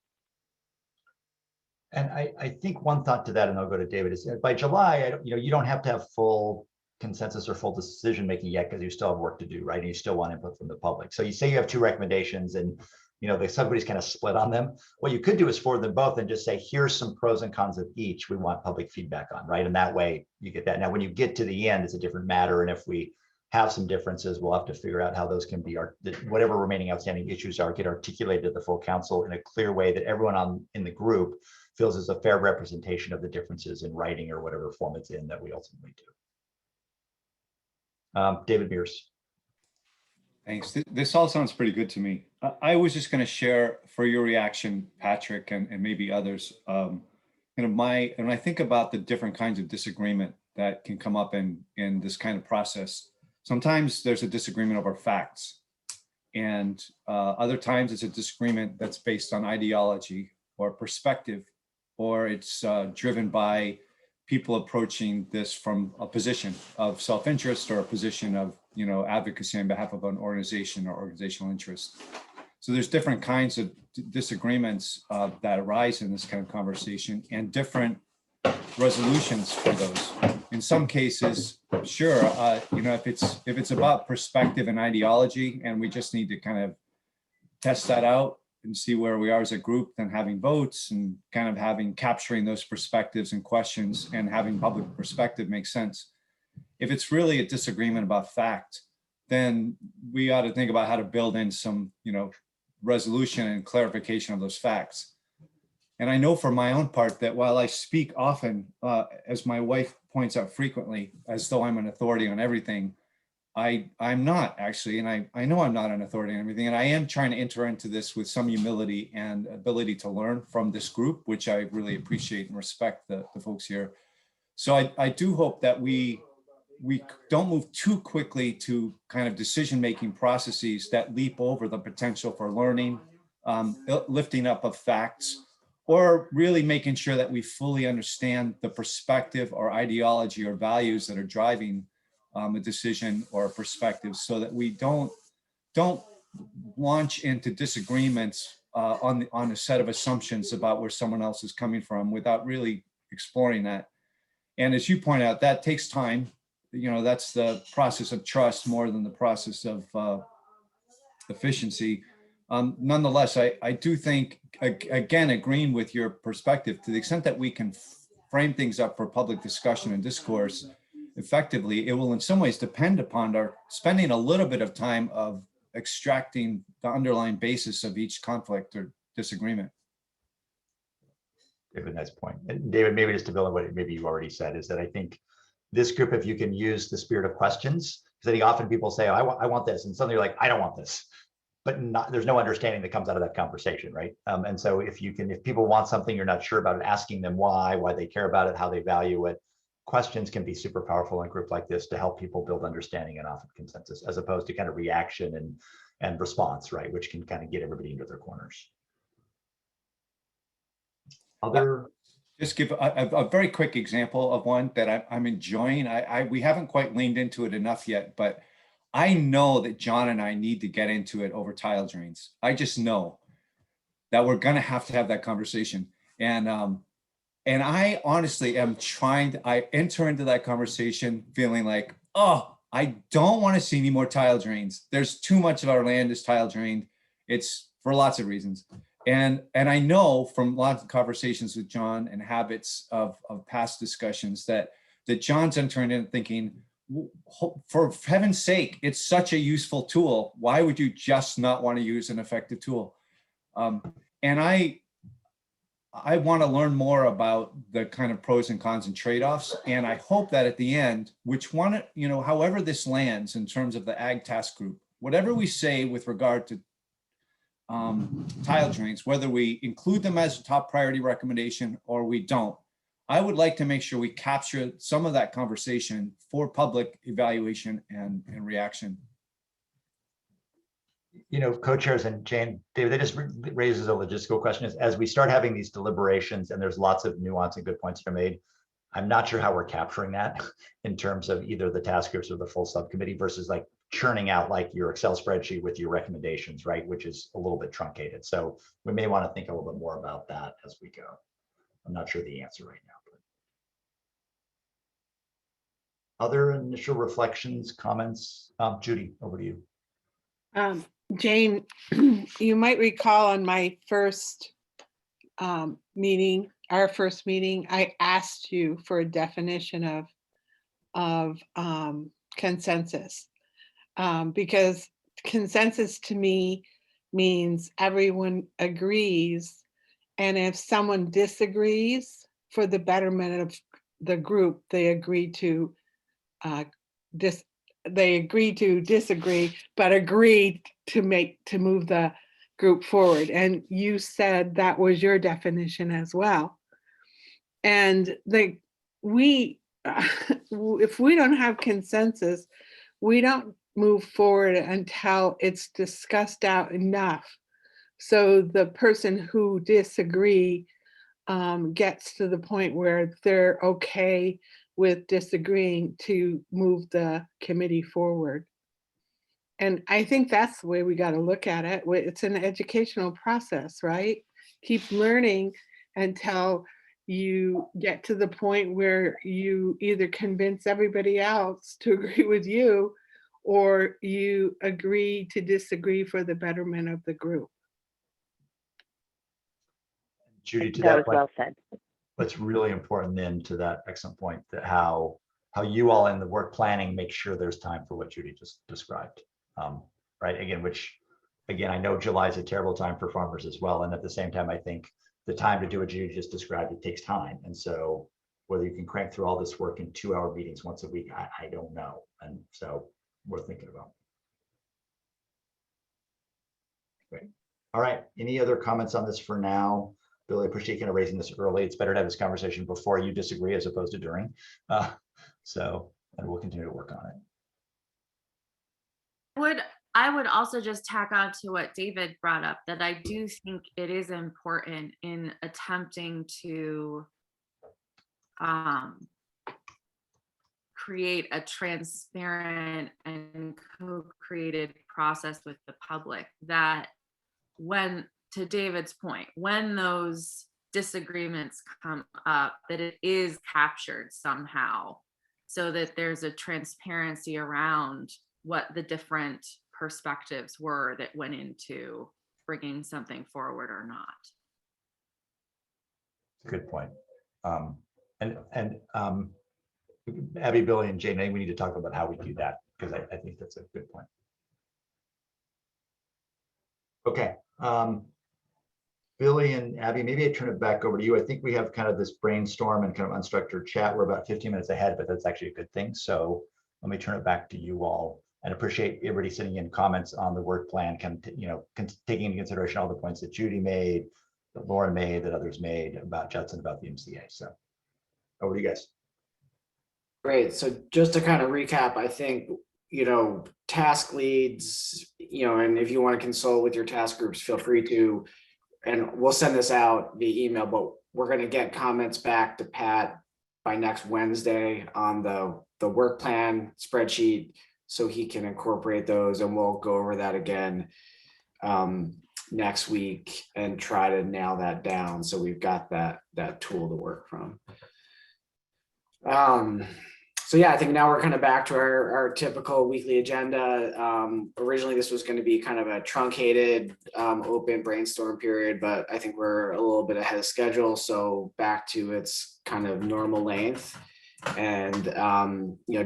S7: And I think one thought to that, and I'll go to David, is by July, you don't have to have full consensus or full decision making yet because you still have work to do, right? And you still want input from the public. So you say you have two recommendations, and the subcommittee's kind of split on them. What you could do is forward them both and just say, here's some pros and cons of each we want public feedback on, right? And that way you get that. Now, when you get to the end, it's a different matter. And if we have some differences, we'll have to figure out how those can be, whatever remaining outstanding issues are, get articulated to the full council in a clear way that everyone in the group feels is a fair representation of the differences in writing or whatever form it's in that we ultimately do. David Mears.
S11: Thanks. This all sounds pretty good to me. I was just going to share for your reaction, Patrick, and maybe others, when I think about the different kinds of disagreement that can come up in this kind of process. Sometimes there's a disagreement over facts, and other times it's a disagreement that's based on ideology or perspective, or it's driven by people approaching this from a position of self-interest or a position of advocacy on behalf of an organization or organizational interest. So there's different kinds of disagreements that arise in this kind of conversation, and different resolutions for those. In some cases, sure, if it's about perspective and ideology, and we just need to kind of test that out and see where we are as a group, then having votes and kind of capturing those perspectives and questions and having public perspective makes sense. If it's really a disagreement about fact, then we ought to think about how to build in some, resolution and clarification of those facts. And I know for my own part that while I speak often, as my wife points out frequently, as though I'm an authority on everything, I'm not actually, and I know I'm not an authority on everything, and I am trying to enter into this with some humility and ability to learn from this group, which I really appreciate and respect the folks here. So I do hope that we don't move too quickly to kind of decision-making processes that leap over the potential for learning, lifting up of facts, or really making sure that we fully understand the perspective or ideology or values that are driving a decision or a perspective, so that we don't launch into disagreements on a set of assumptions about where someone else is coming from without really exploring that. And as you point out, that takes time. That's the process of trust more than the process of efficiency. Nonetheless, I do think, again, agreeing with your perspective, to the extent that we can frame things up for public discussion and discourse effectively, it will in some ways depend upon our spending a little bit of time of extracting the underlying basis of each conflict or disagreement.
S7: David, nice point. And David, maybe just to build on what maybe you already said, is that I think this group, if you can use the spirit of questions, because I think often people say, oh, I want this, and suddenly you're like, I don't want this, but there's no understanding that comes out of that conversation, right? And so if people want something, you're not sure about it, asking them why they care about it, how they value it. Questions can be super powerful in a group like this to help people build understanding and often consensus, as opposed to kind of reaction and response, right? Which can kind of get everybody into their corners.
S11: Just give a very quick example of one that I'm enjoying. We haven't quite leaned into it enough yet, but I know that John and I need to get into it over tile drains. I just know that we're going to have that conversation. And I honestly am I enter into that conversation feeling like, oh, I don't want to see any more tile drains. There's too much of our land is tile drained. It's for lots of reasons. And I know from lots of conversations with John and habits of past discussions that John's entering in thinking, for heaven's sake, it's such a useful tool. Why would you just not want to use an effective tool? And I want to learn more about the kind of pros and cons and trade-offs. And I hope that at the end, however this lands in terms of the Ag Task Group, whatever we say with regard to tile drains, whether we include them as a top priority recommendation or we don't, I would like to make sure we capture some of that conversation for public evaluation and reaction.
S7: Co-chairs and Jane, David, that just raises a logistical question. As we start having these deliberations and there's lots of nuance and good points that are made, I'm not sure how we're capturing that in terms of either the task groups or the full subcommittee versus like churning out like your Excel spreadsheet with your recommendations, right? Which is a little bit truncated. So we may want to think a little bit more about that as we go. I'm not sure the answer right now. But other initial reflections, comments? Judy, over to you.
S8: Jane, you might recall on my first meeting, our first meeting, I asked you for a definition of consensus. Because consensus to me means everyone agrees. And if someone disagrees, for the betterment of the group, they agree to disagree, but agree to move the group forward. And you said that was your definition as well. And if we don't have consensus, we don't move forward until it's discussed out enough. So the person who disagree gets to the point where they're okay with disagreeing to move the committee forward. And I think that's the way we got to look at it. It's an educational process, right? Keep learning until you get to the point where you either convince everybody else to agree with you, or you agree to disagree for the betterment of the group.
S7: Judy, to
S6: That
S7: that
S6: was
S7: point,
S6: well said.
S7: what's really important then to that excellent point, that how you all in the work planning make sure there's time for what Judy just described. Right, again, I know July is a terrible time for farmers as well. And at the same time, I think the time to do what Judy just described, it takes time. And so whether you can crank through all this work in 2-hour meetings once a week, I don't know. And so worth thinking about. Great. All right, any other comments on this for now? Billy, I appreciate kind of raising this early. It's better to have this conversation before you disagree as opposed to during. And we'll continue to work on it.
S4: I would also just tack on to what David brought up, that I do think it is important in attempting to create a transparent and co-created process with the public, that when, to David's point, when those disagreements come up, that it is captured somehow, so that there's a transparency around what the different perspectives were that went into bringing something forward or not.
S7: Good point. Abby, Billy, and Jane, I think we need to talk about how we do that, because I think that's a good point. Okay. Billy and Abby, maybe I turn it back over to you. I think we have kind of this brainstorm and kind of unstructured chat. We're about 15 minutes ahead, but that's actually a good thing. So let me turn it back to you all, and appreciate everybody sending in comments on the work plan, taking into consideration all the points that Judy made, that Lauren made, that others made about Judson, about the MCA. So over to you guys.
S1: Great. So just to kind of recap, I think, task leads, and if you want to consult with your task groups, feel free to, and we'll send this out via email, but we're going to get comments back to Pat by next Wednesday on the work plan spreadsheet, so he can incorporate those, and we'll go over that again next week and try to nail that down, so we've got that tool to work from. So yeah, I think now we're kind of back to our typical weekly agenda. Originally, this was going to be kind of a truncated open brainstorm period, but I think we're a little bit ahead of schedule, so back to its kind of normal length. And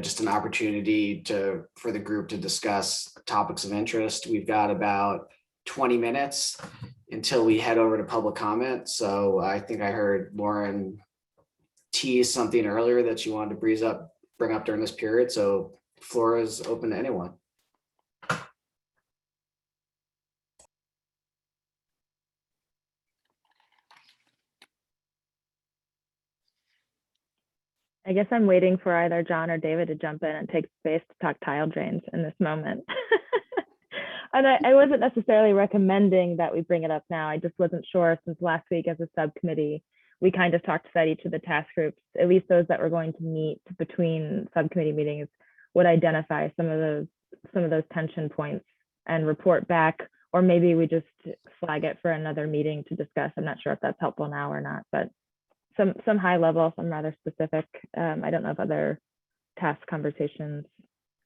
S1: just an opportunity for the group to discuss topics of interest. We've got about 20 minutes until we head over to public comment. So I think I heard Lauren tease something earlier that you wanted to bring up during this period. So floor is open to anyone.
S2: I guess I'm waiting for either John or David to jump in and take space to talk tile drains in this moment. And I wasn't necessarily recommending that we bring it up now. I just wasn't sure, since last week as a subcommittee, we kind of talked about each of the task groups, at least those that were going to meet between subcommittee meetings, would identify some of those tension points and report back, or maybe we just flag it for another meeting to discuss. I'm not sure if that's helpful now or not, but some high level, some rather specific. I don't know if other task conversations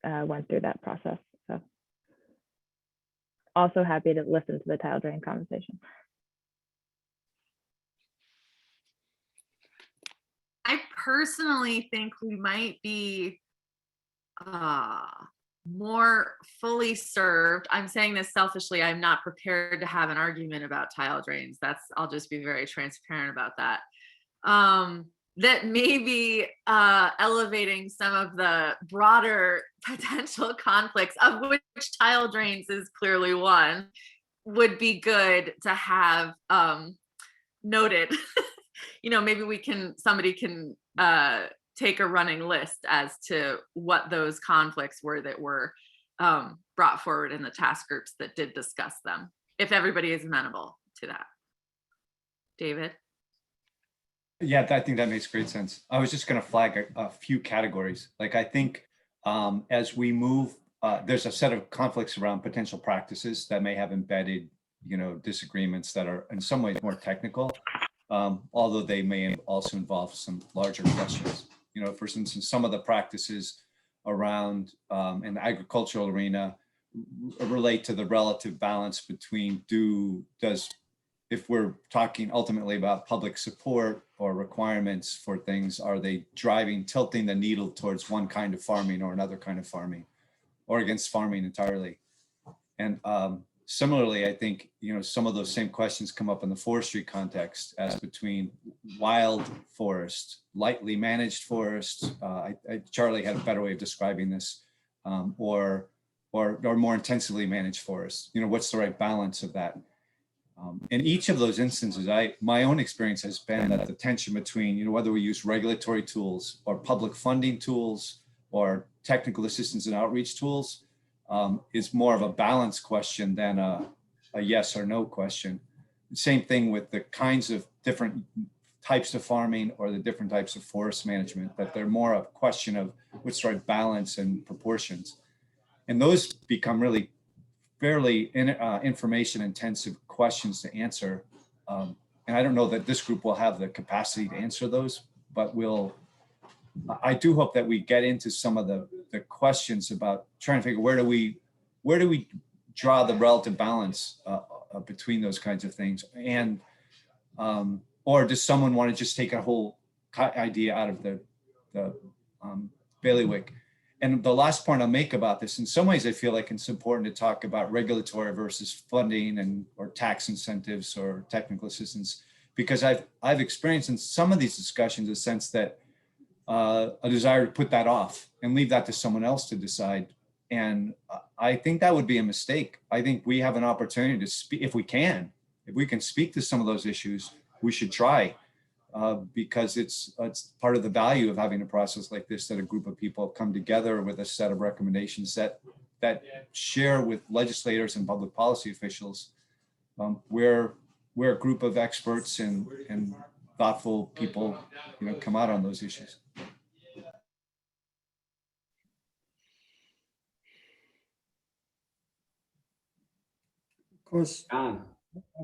S2: went through that process. So also happy to listen to the tile drain conversation.
S4: I personally think we might be more fully served. I'm saying this selfishly. I'm not prepared to have an argument about tile drains. I'll just be very transparent about that. That maybe elevating some of the broader potential conflicts, of which tile drains is clearly one, would be good to have noted. Maybe somebody can take a running list as to what those conflicts were that were brought forward in the task groups that did discuss them, if everybody is amenable to that. David?
S11: Yeah, I think that makes great sense. I was just going to flag a few categories. Like, I think as we move, there's a set of conflicts around potential practices that may have embedded, disagreements that are in some ways more technical, although they may also involve some larger questions. For instance, some of the practices around in the agricultural arena relate to the relative balance between if we're talking ultimately about public support or requirements for things, are they tilting the needle towards one kind of farming or another kind of farming, or against farming entirely? And similarly, I think, some of those same questions come up in the forestry context as between wild forest, lightly managed forest. Charlie had a better way of describing this, or more intensively managed forest. What's the right balance of that? In each of those instances, my own experience has been that the tension between, whether we use regulatory tools or public funding tools or technical assistance and outreach tools, is more of a balance question than a yes or no question. Same thing with the kinds of different types of farming or the different types of forest management, that they're more a question of what's the right balance and proportions. And those become really fairly information intensive questions to answer. And I don't know that this group will have the capacity to answer those, but I do hope that we get into some of the questions about trying to figure where do we draw the relative balance between those kinds of things, and or does someone want to just take a whole idea out of the bailiwick? And the last point I'll make about this, in some ways, I feel like it's important to talk about regulatory versus funding or tax incentives or technical assistance, because I've experienced in some of these discussions a sense that a desire to put that off and leave that to someone else to decide. And I think that would be a mistake. I think we have an opportunity to speak, if we can speak to some of those issues, we should try. Because it's part of the value of having a process like this, that a group of people come together with a set of recommendations that share with legislators and public policy officials. We're a group of experts and thoughtful people, come out on those issues.
S9: Of course, I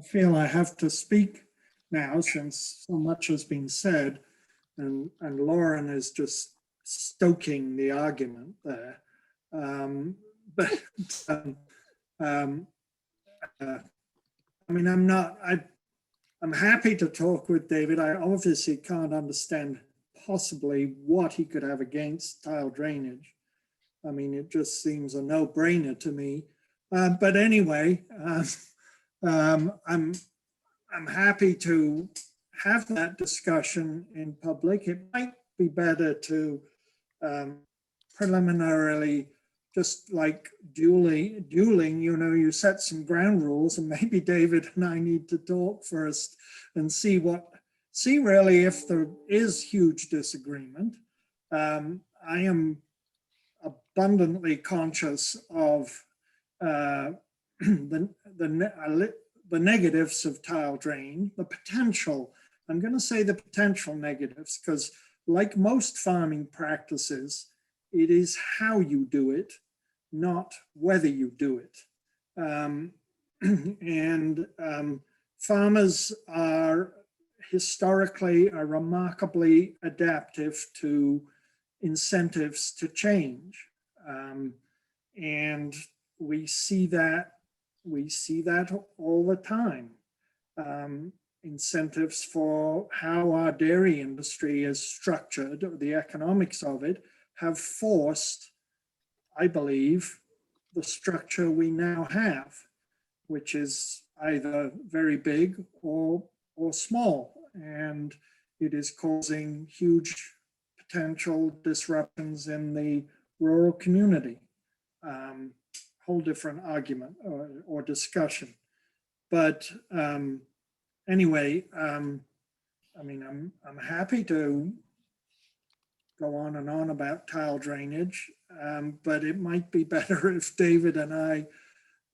S9: feel I have to speak now, since so much has been said, and Lauren is just stoking the argument there. I mean, I'm happy to talk with David. I obviously can't understand possibly what he could have against tile drainage. I mean, it just seems a no-brainer to me. But anyway, I'm happy to have that discussion in public. It might be better to preliminarily, just like dueling, you set some ground rules, and maybe David and I need to talk first and see really if there is huge disagreement. I am abundantly conscious of the negatives of tile drain, the potential, I'm going to say the potential negatives, because like most farming practices, it is how you do it, not whether you do it. Farmers are historically remarkably adaptive to incentives to change. And we see that we see that all the time. Incentives for how our dairy industry is structured, or the economics of it, have forced, I believe, the structure we now have, which is either very big or small, and it is causing huge potential disruptions in the rural community. Whole different argument or discussion. But anyway, I mean, I'm happy to go on and on about tile drainage, but it might be better if David and I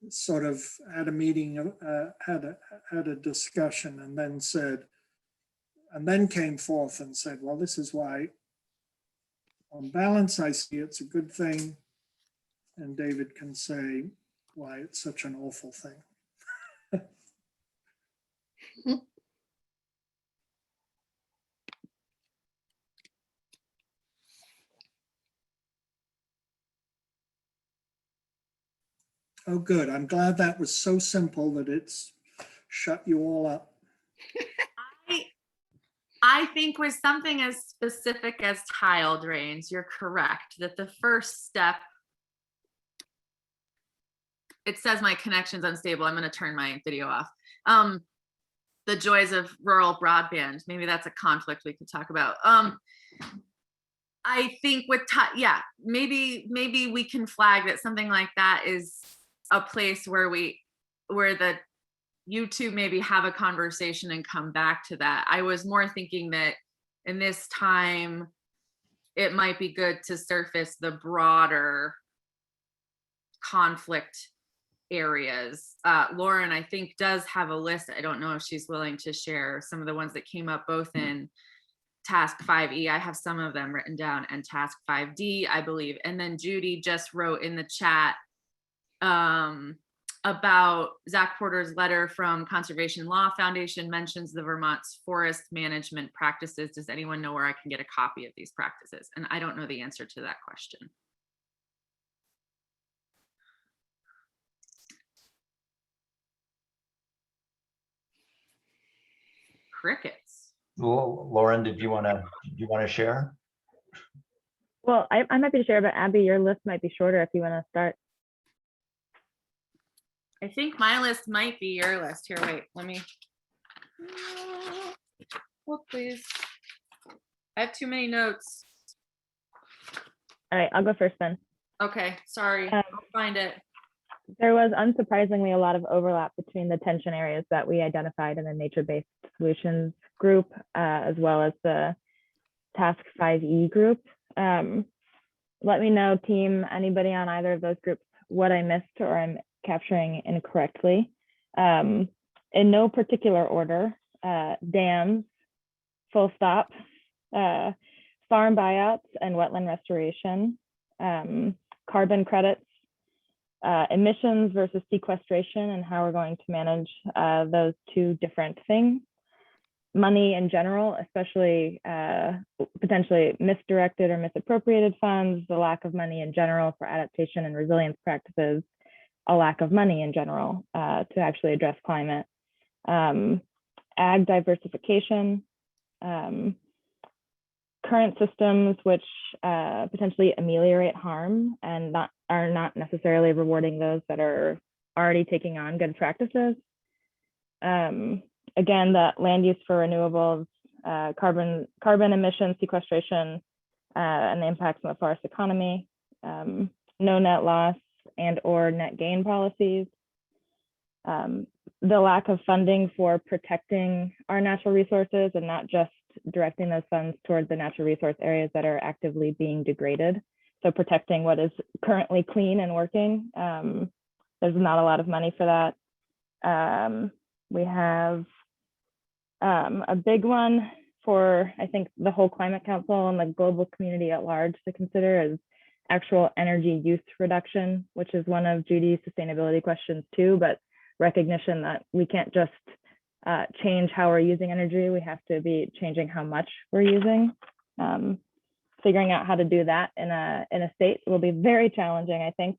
S9: sort of had a meeting, had a discussion, and then came forth and said, well, this is why, on balance, I see it's a good thing, and David can say why it's such an awful thing. Oh, good. I'm glad that was so simple that it's shut you all up.
S4: I think with something as specific as tile drains, you're correct that the first step, it says my connection's unstable. I'm going to turn my video off. The joys of rural broadband. Maybe that's a conflict we could talk about. I think with, yeah, maybe we can flag that something like that is a place where the YouTube maybe have a conversation and come back to that. I was more thinking that in this time, it might be good to surface the broader conflict areas. Lauren, I think, does have a list. I don't know if she's willing to share some of the ones that came up both in task 5E. I have some of them written down, and task 5D, I believe. And then Judy just wrote in the chat about Zach Porter's letter from Conservation Law Foundation mentions the Vermont's forest management practices. Does anyone know where I can get a copy of these practices? And I don't know the answer to that question. Crickets.
S7: Well, Lauren, did you want to share?
S2: Well, I'm happy to share, but Abby, your list might be shorter if you want to start.
S4: I think my list might be your list. Here, wait, let me. Look, please. I have too many notes.
S2: All right, I'll go first then.
S4: Okay, sorry. I'll find it.
S2: There was unsurprisingly a lot of overlap between the tension areas that we identified in the NatureBased Solutions group, as well as the Task 5E group. Let me know, team, anybody on either of those groups, what I missed or I'm capturing incorrectly. In no particular order, dams, full stop, farm buyouts and wetland restoration, carbon credits, emissions versus sequestration and how we're going to manage those two different things. Money in general, especially potentially misdirected or misappropriated funds, the lack of money in general for adaptation and resilience practices, a lack of money in general to actually address climate, ag diversification, current systems which potentially ameliorate harm and are not necessarily rewarding those that are already taking on good practices. Again, the land use for renewables, carbon emission sequestration, and the impacts on the forest economy, no net loss and or net gain policies, the lack of funding for protecting our natural resources and not just directing those funds towards the natural resource areas that are actively being degraded. So protecting what is currently clean and working. There's not a lot of money for that. We have a big one for, I think, the whole Climate Council and the global community at large to consider is actual energy use reduction, which is one of Judy's sustainability questions too, but recognition that we can't just change how we're using energy, we have to be changing how much we're using. Figuring out how to do that in a state will be very challenging, I think.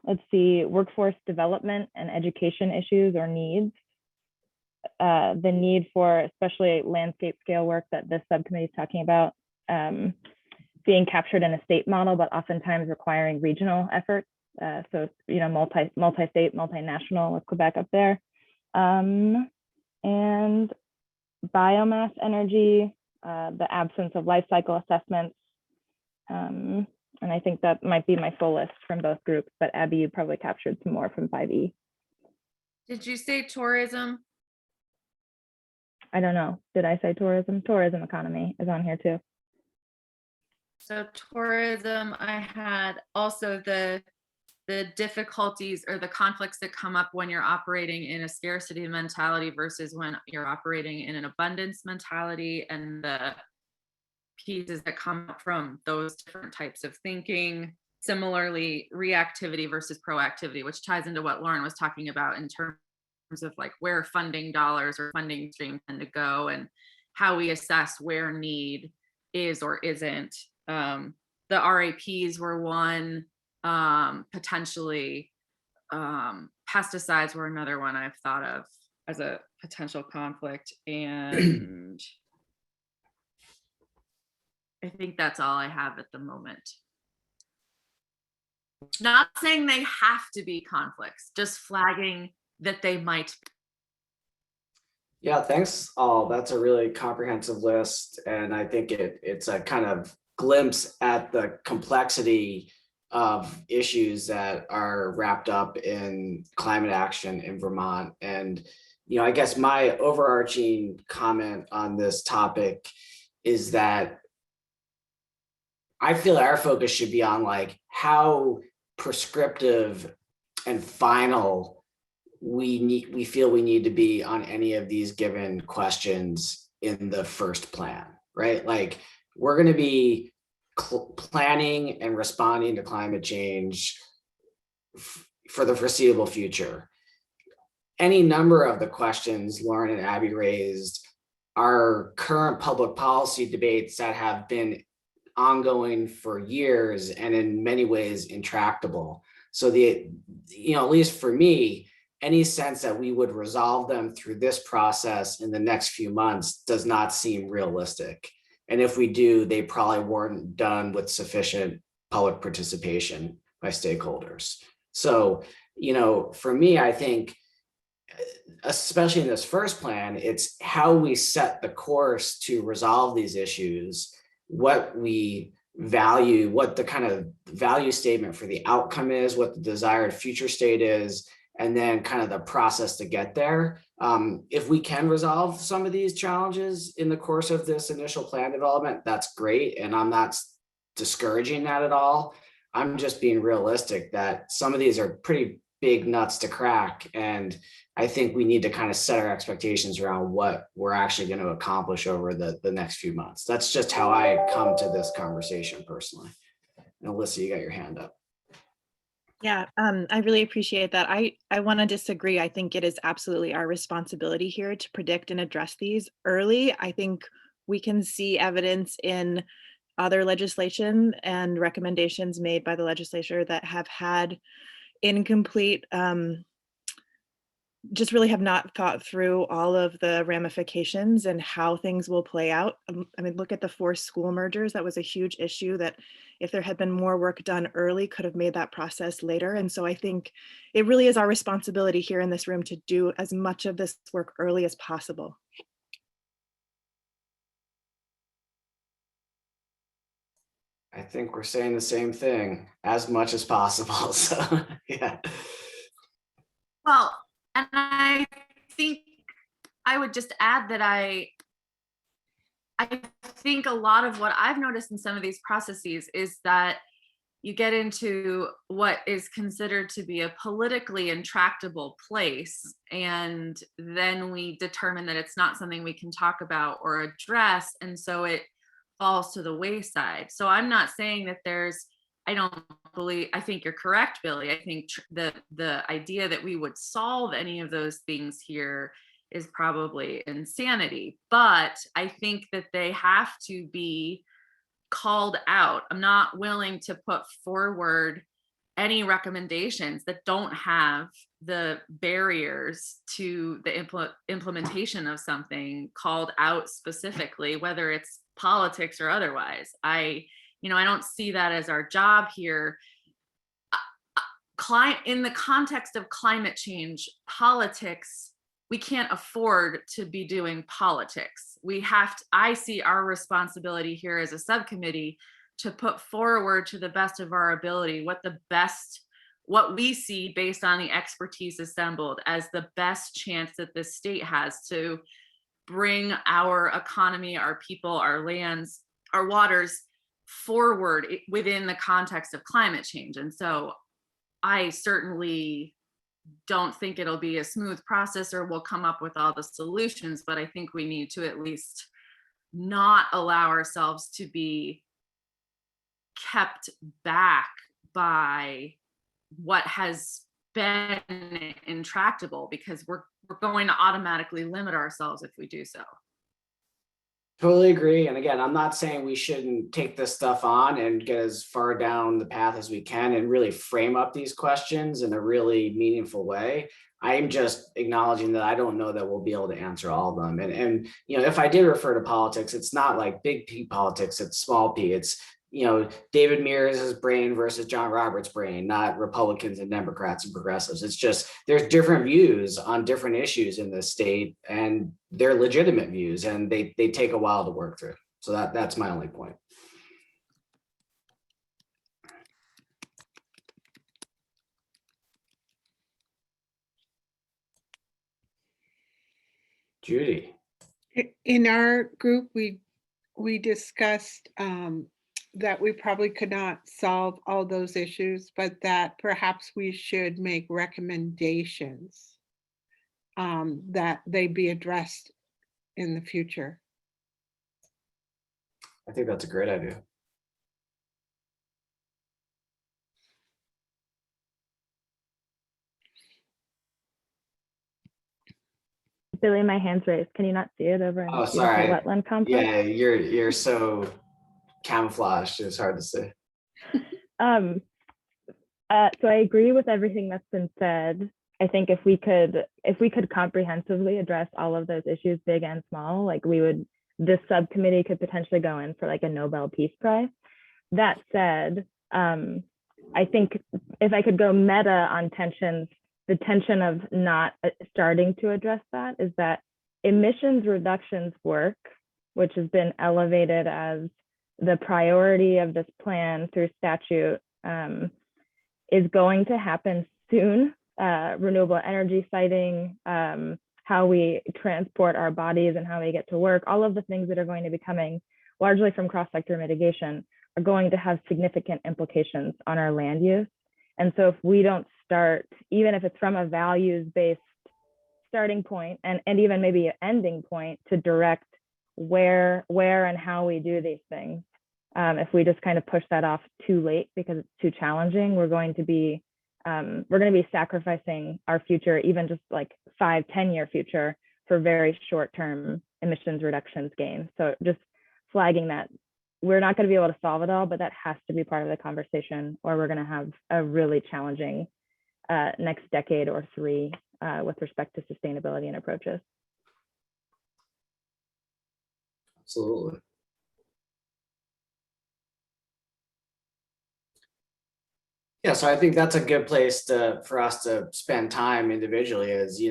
S2: let's see, workforce development and education issues or needs. The need for especially landscape scale work that this subcommittee is talking about, being captured in a state model, but oftentimes requiring regional efforts. So, you know, multi-state, multinational with Quebec up there. And biomass energy, the absence of life cycle assessments. And I think that might be my full list from both groups, but Abby, you probably captured some more from 5E.
S4: Did you say tourism?
S2: I don't know. Did I say tourism? Tourism economy is on here too.
S4: So tourism, I had also the difficulties or the conflicts that come up when you're operating in a scarcity mentality versus when you're operating in an abundance mentality, and the pieces that come up from those different types of thinking. Similarly, reactivity versus proactivity, which ties into what Lauren was talking about in terms of like where funding dollars or funding streams tend to go and how we assess where need is or isn't. The RAPs were one, potentially. Pesticides were another one I've thought of as a potential conflict. And I think that's all I have at the moment. Not saying they have to be conflicts, just flagging that they might be.
S1: Yeah, thanks all. That's a really comprehensive list. And I think it's a kind of glimpse at the complexity of issues that are wrapped up in climate action in Vermont. And, you know, I guess my overarching comment on this topic is that I feel our focus should be on like how prescriptive and final we feel we need to be on any of these given questions in the first plan, right? Like we're going to be planning and responding to climate change for the foreseeable future. Any number of the questions Lauren and Abby raised are current public policy debates that have been ongoing for years and in many ways intractable. So at least for me, any sense that we would resolve them through this process in the next few months does not seem realistic. And if we do, they probably weren't done with sufficient public participation by stakeholders. So, for me, I think, especially in this first plan, it's how we set the course to resolve these issues, what we value, what the kind of value statement for the outcome is, what the desired future state is, and then kind of the process to get there. If we can resolve some of these challenges in the course of this initial plan development, that's great. And I'm not discouraging that at all. I'm just being realistic that some of these are pretty big nuts to crack. And I think we need to kind of set our expectations around what we're actually going to accomplish over the next few months. That's just how I come to this conversation personally. And Alyssa, you got your hand up.
S10: Yeah, I really appreciate that. I want to disagree. I think it is absolutely our responsibility here to predict and address these early. I think we can see evidence in other legislation and recommendations made by the legislature that have had incomplete, just really have not thought through all of the ramifications and how things will play out. I mean, look at the 4 school mergers. That was a huge issue that if there had been more work done early, could have made that process later. And so I think it really is our responsibility here in this room to do as much of this work early as possible.
S1: I think we're saying the same thing, as much as possible. So, yeah.
S4: Well, and I think I would just add that I think a lot of what I've noticed in some of these processes is that you get into what is considered to be a politically intractable place, and then we determine that it's not something we can talk about or address, and so it falls to the wayside. So I'm not saying that I think you're correct, Billy. I think the idea that we would solve any of those things here is probably insanity, but I think that they have to be called out. I'm not willing to put forward any recommendations that don't have the barriers to the implementation of something called out specifically, whether it's politics or otherwise. I don't see that as our job here. In the context of climate change, politics, we can't afford to be doing politics. I see our responsibility here as a subcommittee to put forward to the best of our ability what we see based on the expertise assembled as the best chance that the state has to bring our economy, our people, our lands, our waters forward within the context of climate change. And so I certainly don't think it'll be a smooth process or we'll come up with all the solutions, but I think we need to at least not allow ourselves to be kept back by what has been intractable, because we're going to automatically limit ourselves if we do so.
S1: Totally agree. And again, I'm not saying we shouldn't take this stuff on and get as far down the path as we can and really frame up these questions in a really meaningful way. I am just acknowledging that I don't know that we'll be able to answer all of them. And if I did refer to politics, it's not like big P politics, it's small p. It's David Mears' brain versus John Roberts' brain, not Republicans and Democrats and progressives. It's just there's different views on different issues in the state, and they're legitimate views, and they take a while to work through. So that's my only point. Judy.
S8: In our group, we discussed that we probably could not solve all those issues, but that perhaps we should make recommendations that they be addressed in the future.
S1: I think that's a great idea.
S2: Billy, my hand's raised. Can you not see it over in
S1: Oh,
S2: the beautiful
S1: sorry.
S2: wetland complex?
S1: Yeah, you're so camouflaged. It's hard to see.
S2: So I agree with everything that's been said. I think if we could comprehensively address all of those issues, big and small, like this subcommittee could potentially go in for like a Nobel Peace Prize. That said, I think if I could go meta on tensions, the tension of not starting to address that is that emissions reductions work, which has been elevated as the priority of this plan through statute, is going to happen soon. Renewable energy siting, how we transport our bodies and how we get to work, all of the things that are going to be coming largely from cross-sector mitigation are going to have significant implications on our land use. And so if we don't start, even if it's from a values-based starting point and even maybe an ending point to direct where and how we do these things, if we just kind of push that off too late because it's too challenging, we're going to be sacrificing our future, even just like 5-10 year future, for very short-term emissions reductions gain. So just flagging that we're not going to be able to solve it all, but that has to be part of the conversation, or we're going to have a really challenging next decade or three with respect to sustainability and approaches.
S1: Absolutely. Yeah, so I think that's a good place for us to spend time individually is,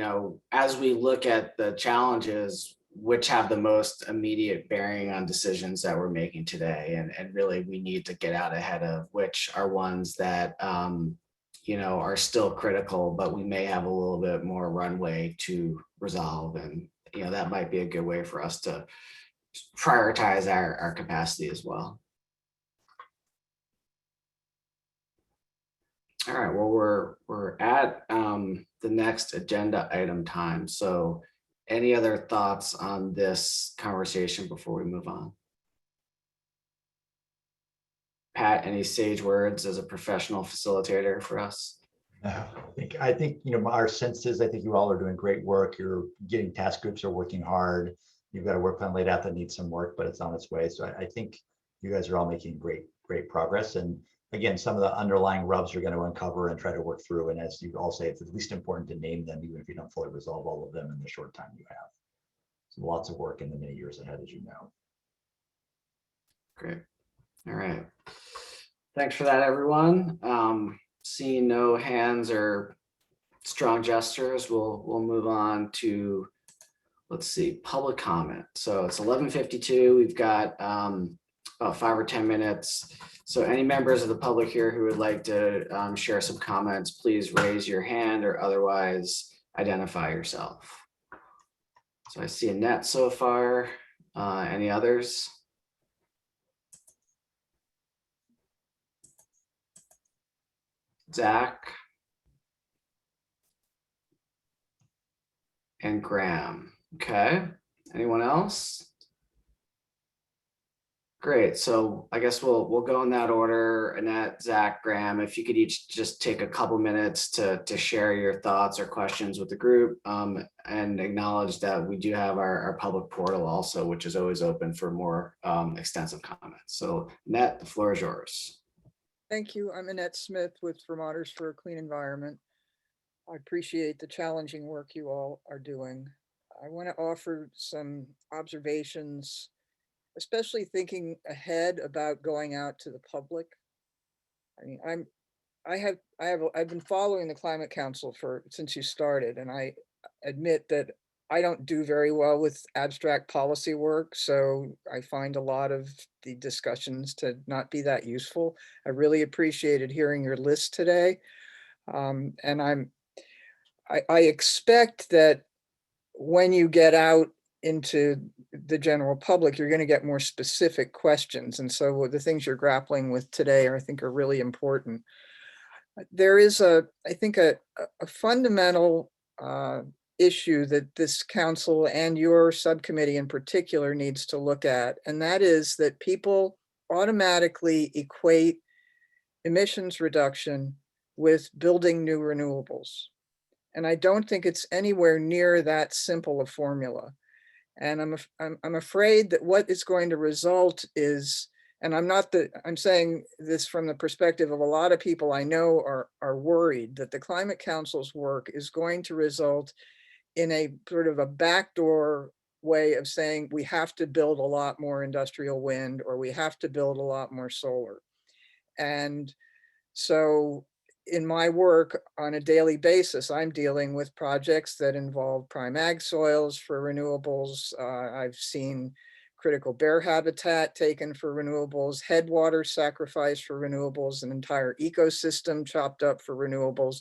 S1: as we look at the challenges which have the most immediate bearing on decisions that we're making today. And really we need to get out ahead of which are ones that, are still critical, but we may have a little bit more runway to resolve. And, that might be a good way for us to prioritize our capacity as well. All right, well, we're at the next agenda item time. So any other thoughts on this conversation before we move on? Pat, any sage words as a professional facilitator for us?
S7: I think our sense is I think you all are doing great work. You're getting task groups are working hard. You've got a work plan laid out that needs some work, but it's on its way. So I think you guys are all making great progress. And again, some of the underlying rubs you're going to uncover and try to work through. And as you all say, it's at least important to name them, even if you don't fully resolve all of them in the short time you have. So lots of work in the many years ahead, as you know.
S1: Great. All right. Thanks for that, everyone. Seeing no hands or strong gestures, we'll move on to, let's see, public comment. So it's 11:52. We've got about 5 or 10 minutes. So any members of the public here who would like to share some comments, please raise your hand or otherwise identify yourself. So I see Annette so far. Any others? Zach and Graham. Okay. Anyone else? Great. So I guess we'll go in that order. Annette, Zach, Graham, if you could each just take a couple minutes to share your thoughts or questions with the group, and acknowledge that we do have our public portal also, which is always open for more extensive comments. So Annette, the floor is yours.
S13: Thank you. I'm Annette Smith with Vermonters for a Clean Environment. I appreciate the challenging work you all are doing. I want to offer some observations, especially thinking ahead about going out to the public. I mean, I've been following the Climate Council since you started, and I admit that I don't do very well with abstract policy work, so I find a lot of the discussions to not be that useful. I really appreciated hearing your list today, and I expect that when you get out into the general public, you're going to get more specific questions. And so the things you're grappling with today, I think, are really important. There is I think a fundamental issue that this council and your subcommittee in particular needs to look at, and that is that people automatically equate emissions reduction with building new renewables. And I don't think it's anywhere near that simple a formula. And I'm afraid that what is going to result is, and I'm saying this from the perspective of a lot of people I know are worried that the Climate Council's work is going to result in a sort of a backdoor way of saying we have to build a lot more industrial wind, or we have to build a lot more solar. And so in my work on a daily basis, I'm dealing with projects that involve prime ag soils for renewables. I've seen critical bear habitat taken for renewables, headwater sacrificed for renewables, an entire ecosystem chopped up for renewables.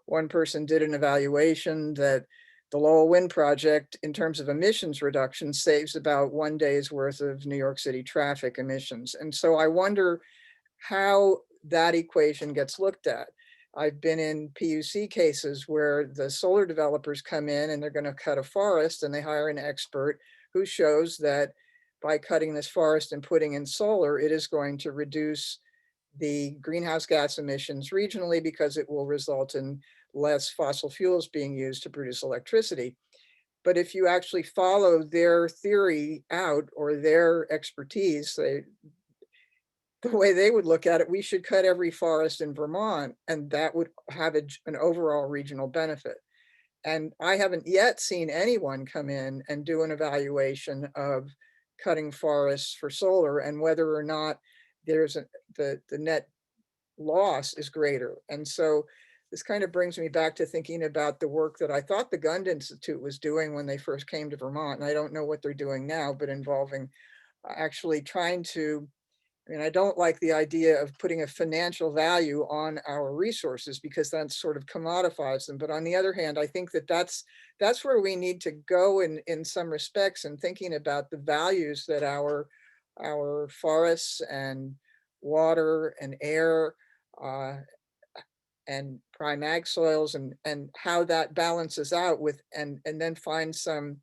S13: One person did an evaluation that the Lowell Wind Project, in terms of emissions reduction, saves about 1 day's worth of New York City traffic emissions. And so I wonder how that equation gets looked at. I've been in PUC cases where the solar developers come in and they're going to cut a forest, and they hire an expert who shows that by cutting this forest and putting in solar, it is going to reduce the greenhouse gas emissions regionally because it will result in less fossil fuels being used to produce electricity. But if you actually follow their theory out, or their expertise, the way they would look at it, we should cut every forest in Vermont, and that would have an overall regional benefit. And I haven't yet seen anyone come in and do an evaluation of cutting forests for solar and whether or not there's the net loss is greater. And so this kind of brings me back to thinking about the work that I thought the Gund Institute was doing when they first came to Vermont. And I don't know what they're doing now, but involving actually trying to, I mean, I don't like the idea of putting a financial value on our resources because that sort of commodifies them. But on the other hand, I think that that's where we need to go in some respects, and thinking about the values that our forests and water and air and prime ag soils and how that balances out with, and then find some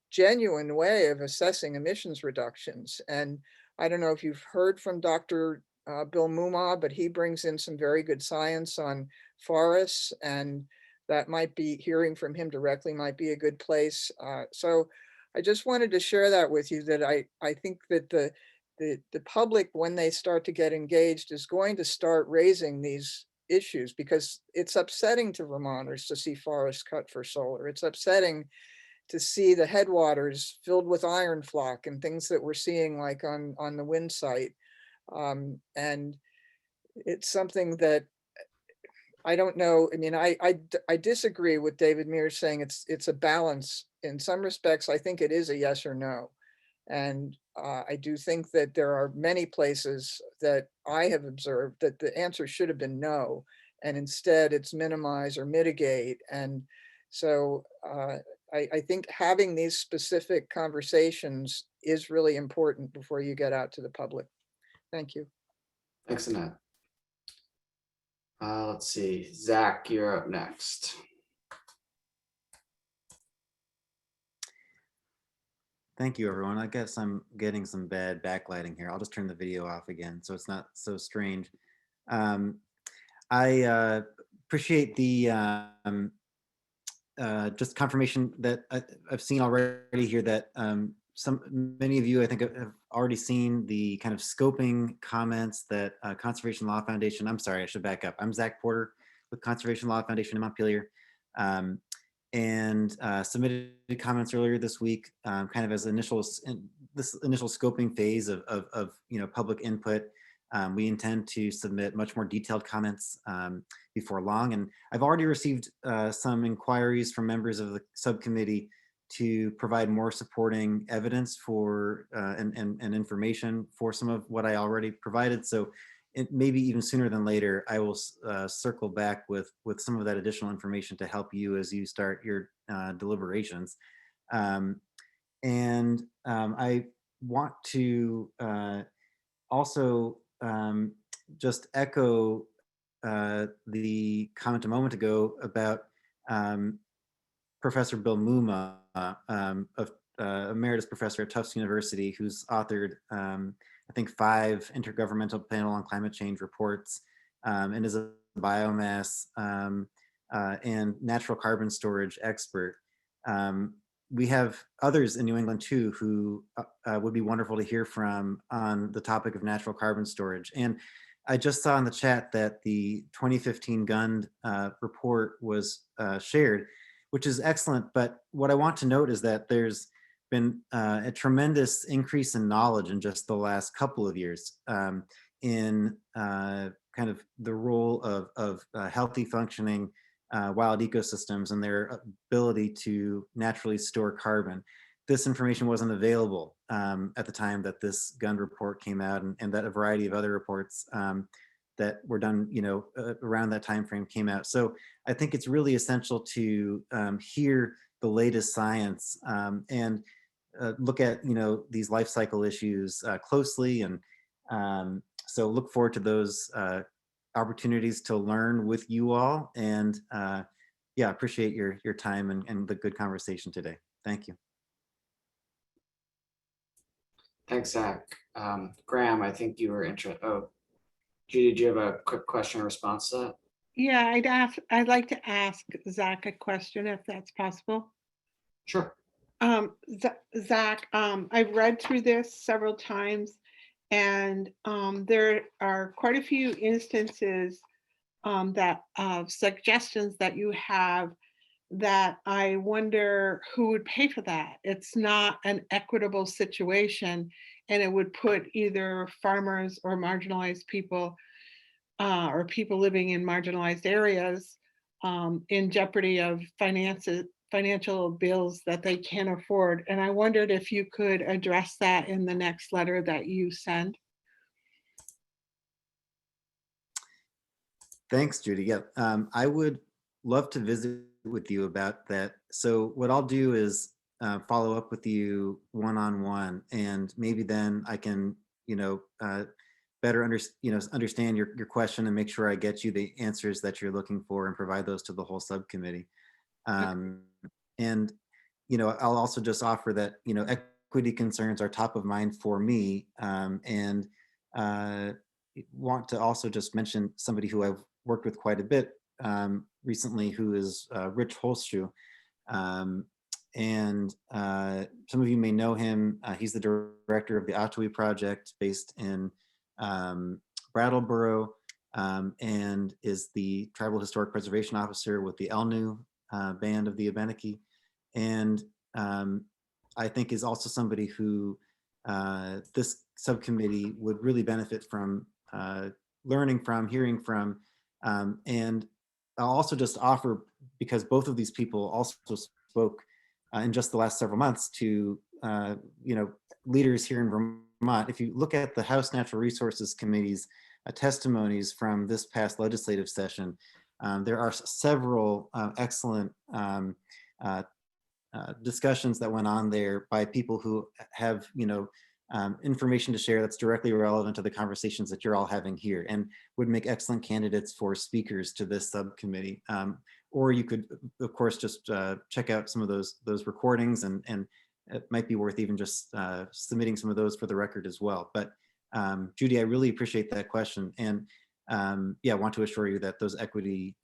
S13: genuine way of assessing emissions reductions. And I don't know if you've heard from Dr. Bill Mumma, but he brings in some very good science on forests, and that might be, hearing from him directly might be a good place. So I just wanted to share that with you, that I think that the public, when they start to get engaged, is going to start raising these issues, because it's upsetting to Vermonters to see forests cut for solar. It's upsetting to see the headwaters filled with iron flock and things that we're seeing like on the wind site. And it's something that I don't know. I mean, I disagree with David Mears saying it's a balance. In some respects, I think it is a yes or no. And I do think that there are many places that I have observed that the answer should have been no, and instead it's minimize or mitigate. And so I think having these specific conversations is really important before you get out to the public. Thank you.
S1: Thanks, Annette. Let's see, Zach, you're up next.
S14: Thank you, everyone. I guess I'm getting some bad backlighting here. I'll just turn the video off again so it's not so strange. I appreciate the just confirmation that I've seen already here that many of you, I think, have already seen the kind of scoping comments that Conservation Law Foundation, I'm sorry, I should back up. I'm Zach Porter with Conservation Law Foundation in Montpelier. And submitted comments earlier this week, kind of as this initial scoping phase of public input. We intend to submit much more detailed comments before long, and I've already received some inquiries from members of the subcommittee to provide more supporting evidence for and information for some of what I already provided. So maybe even sooner than later, I will circle back with some of that additional information to help you as you start your deliberations. And I want to also just echo the comment a moment ago about Professor Bill Muma, emeritus professor at Tufts University, who's authored I think 5 Intergovernmental Panel on Climate Change reports, and is a biomass and natural carbon storage expert. We have others in New England too who would be wonderful to hear from on the topic of natural carbon storage. And I just saw in the chat that the 2015 GUND report was shared, which is excellent. But what I want to note is that there's been a tremendous increase in knowledge in just the last couple of years in kind of the role of healthy functioning wild ecosystems and their ability to naturally store carbon. This information wasn't available at the time that this GUND report came out, and that a variety of other reports that were done, around that time frame came out. So I think it's really essential to hear the latest science and look at these life cycle issues closely. And so look forward to those opportunities to learn with you all. And yeah, appreciate your time and the good conversation today. Thank you.
S1: Thanks, Zach. Graham, I think you were interested. Oh, Judy, do you have a quick question or response to that?
S8: Yeah, I'd like to ask Zach a question if that's possible.
S1: Sure.
S8: Zach, I've read through this several times, and there are quite a few instances of suggestions that you have that I wonder who would pay for that. It's not an equitable situation, and it would put either farmers or marginalized people or people living in marginalized areas in jeopardy of financial bills that they can't afford. And I wondered if you could address that in the next letter that you send.
S14: Thanks, Judy. Yeah, I would love to visit with you about that. So what I'll do is follow up with you one-on-one, and maybe then I can, better understand your question and make sure I get you the answers that you're looking for and provide those to the whole subcommittee. And I'll also just offer that equity concerns are top of mind for me, and want to also just mention somebody who I've worked with quite a bit recently, who is Rich Holschuh, and some of you may know him. He's the director of the Otway Project based in Brattleboro, and is the Tribal Historic Preservation Officer with the Elnu Band of the Abenaki. And I think is also somebody who this subcommittee would really benefit from learning from, hearing from. And I'll also just offer, because both of these people also spoke in just the last several months to leaders here in Vermont. If you look at the House Natural Resources Committee's testimonies from this past legislative session, there are several excellent discussions that went on there by people who have information to share that's directly relevant to the conversations that you're all having here, and would make excellent candidates for speakers to this subcommittee. Or you could, of course, just check out some of those recordings, and it might be worth even just submitting some of those for the record as well. But Judy, I really appreciate that question, and yeah, I want to assure you that those equity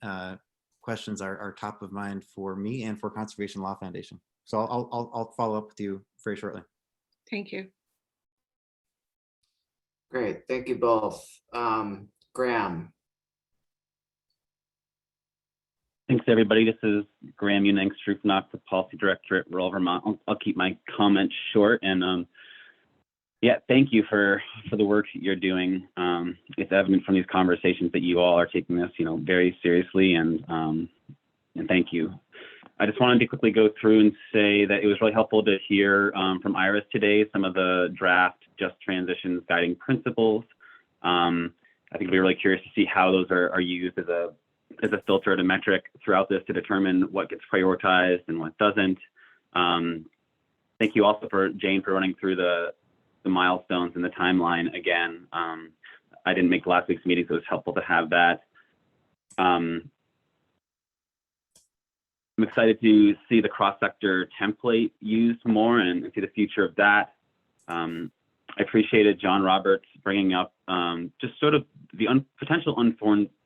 S14: questions are top of mind for me and for Conservation Law Foundation. So I'll follow up with you very shortly.
S8: Thank you.
S1: Great, thank you both. Graham.
S15: Thanks, everybody. This is Graham Unang, Struthnock, the Policy Director at Rural Vermont. I'll keep my comments short, and yeah, thank you for the work that you're doing. It's evident from these conversations that you all are taking this, very seriously, and thank you. I just wanted to quickly go through and say that it was really helpful to hear from Iris today some of the draft Just Transitions guiding principles. I think we're really curious to see how those are used as a filter and a metric throughout this to determine what gets prioritized and what doesn't. Thank you also for Jane for running through the milestones and the timeline again. I didn't make last week's meeting, so it was helpful to have that. I'm excited to see the cross-sector template used more and see the future of that. I appreciated John Roberts bringing up just sort of the potential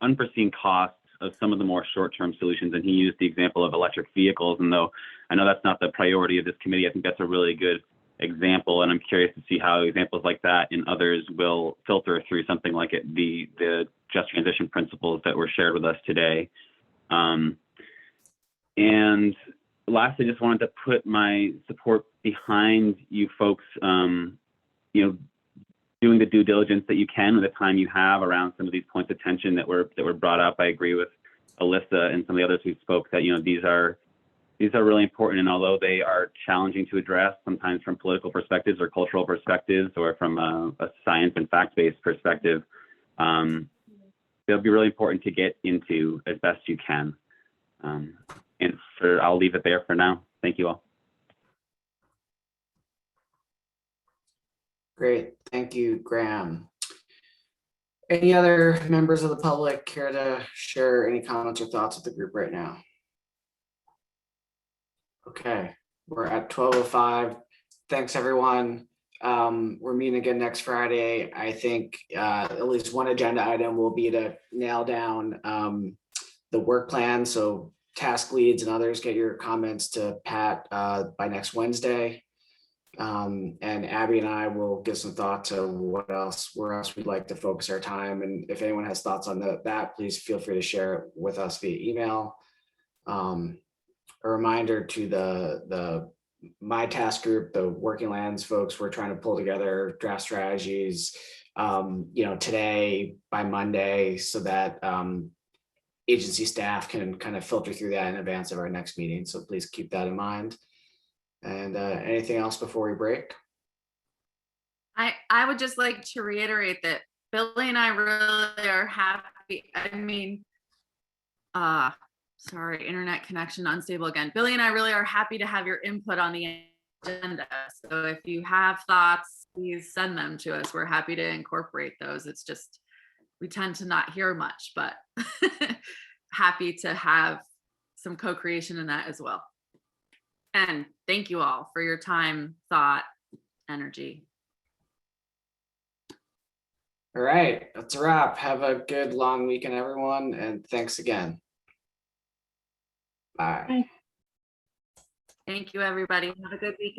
S15: unforeseen costs of some of the more short-term solutions, and he used the example of electric vehicles. And though I know that's not the priority of this committee, I think that's a really good example, and I'm curious to see how examples like that and others will filter through something like the Just Transition principles that were shared with us today. And lastly, just wanted to put my support behind you folks, doing the due diligence that you can with the time you have around some of these points of tension that were brought up. I agree with Alyssa and some of the others who spoke that these are really important, and although they are challenging to address sometimes from political perspectives or cultural perspectives or from a science and fact-based perspective, they'll be really important to get into as best you can. I'll leave it there for now. Thank you all.
S1: Great, thank you, Graham. Any other members of the public care to share any comments or thoughts with the group right now? Okay, we're at 12:05. Thanks, everyone. We're meeting again next Friday. I think at least one agenda item will be to nail down the work plan. So task leads and others, get your comments to Pat by next Wednesday. And Abby and I will give some thought to where else we'd like to focus our time. And if anyone has thoughts on that, please feel free to share it with us via email. A reminder to the my task group, the Working Lands folks, we're trying to pull together draft strategies, today by Monday, so that agency staff can kind of filter through that in advance of our next meeting. So please keep that in mind. And anything else before we break?
S4: I would just like to reiterate that Billy and I really are happy. Sorry, internet connection unstable again. Billy and I really are happy to have your input on the agenda. So if you have thoughts, please send them to us. We're happy to incorporate those. It's just, we tend to not hear much, but happy to have some co-creation in that as well. And thank you all for your time, thought, energy.
S1: All right, that's a wrap. Have a good long weekend, everyone, and thanks again. Bye.
S2: Bye.
S4: Thank you, everybody. Have a good weekend.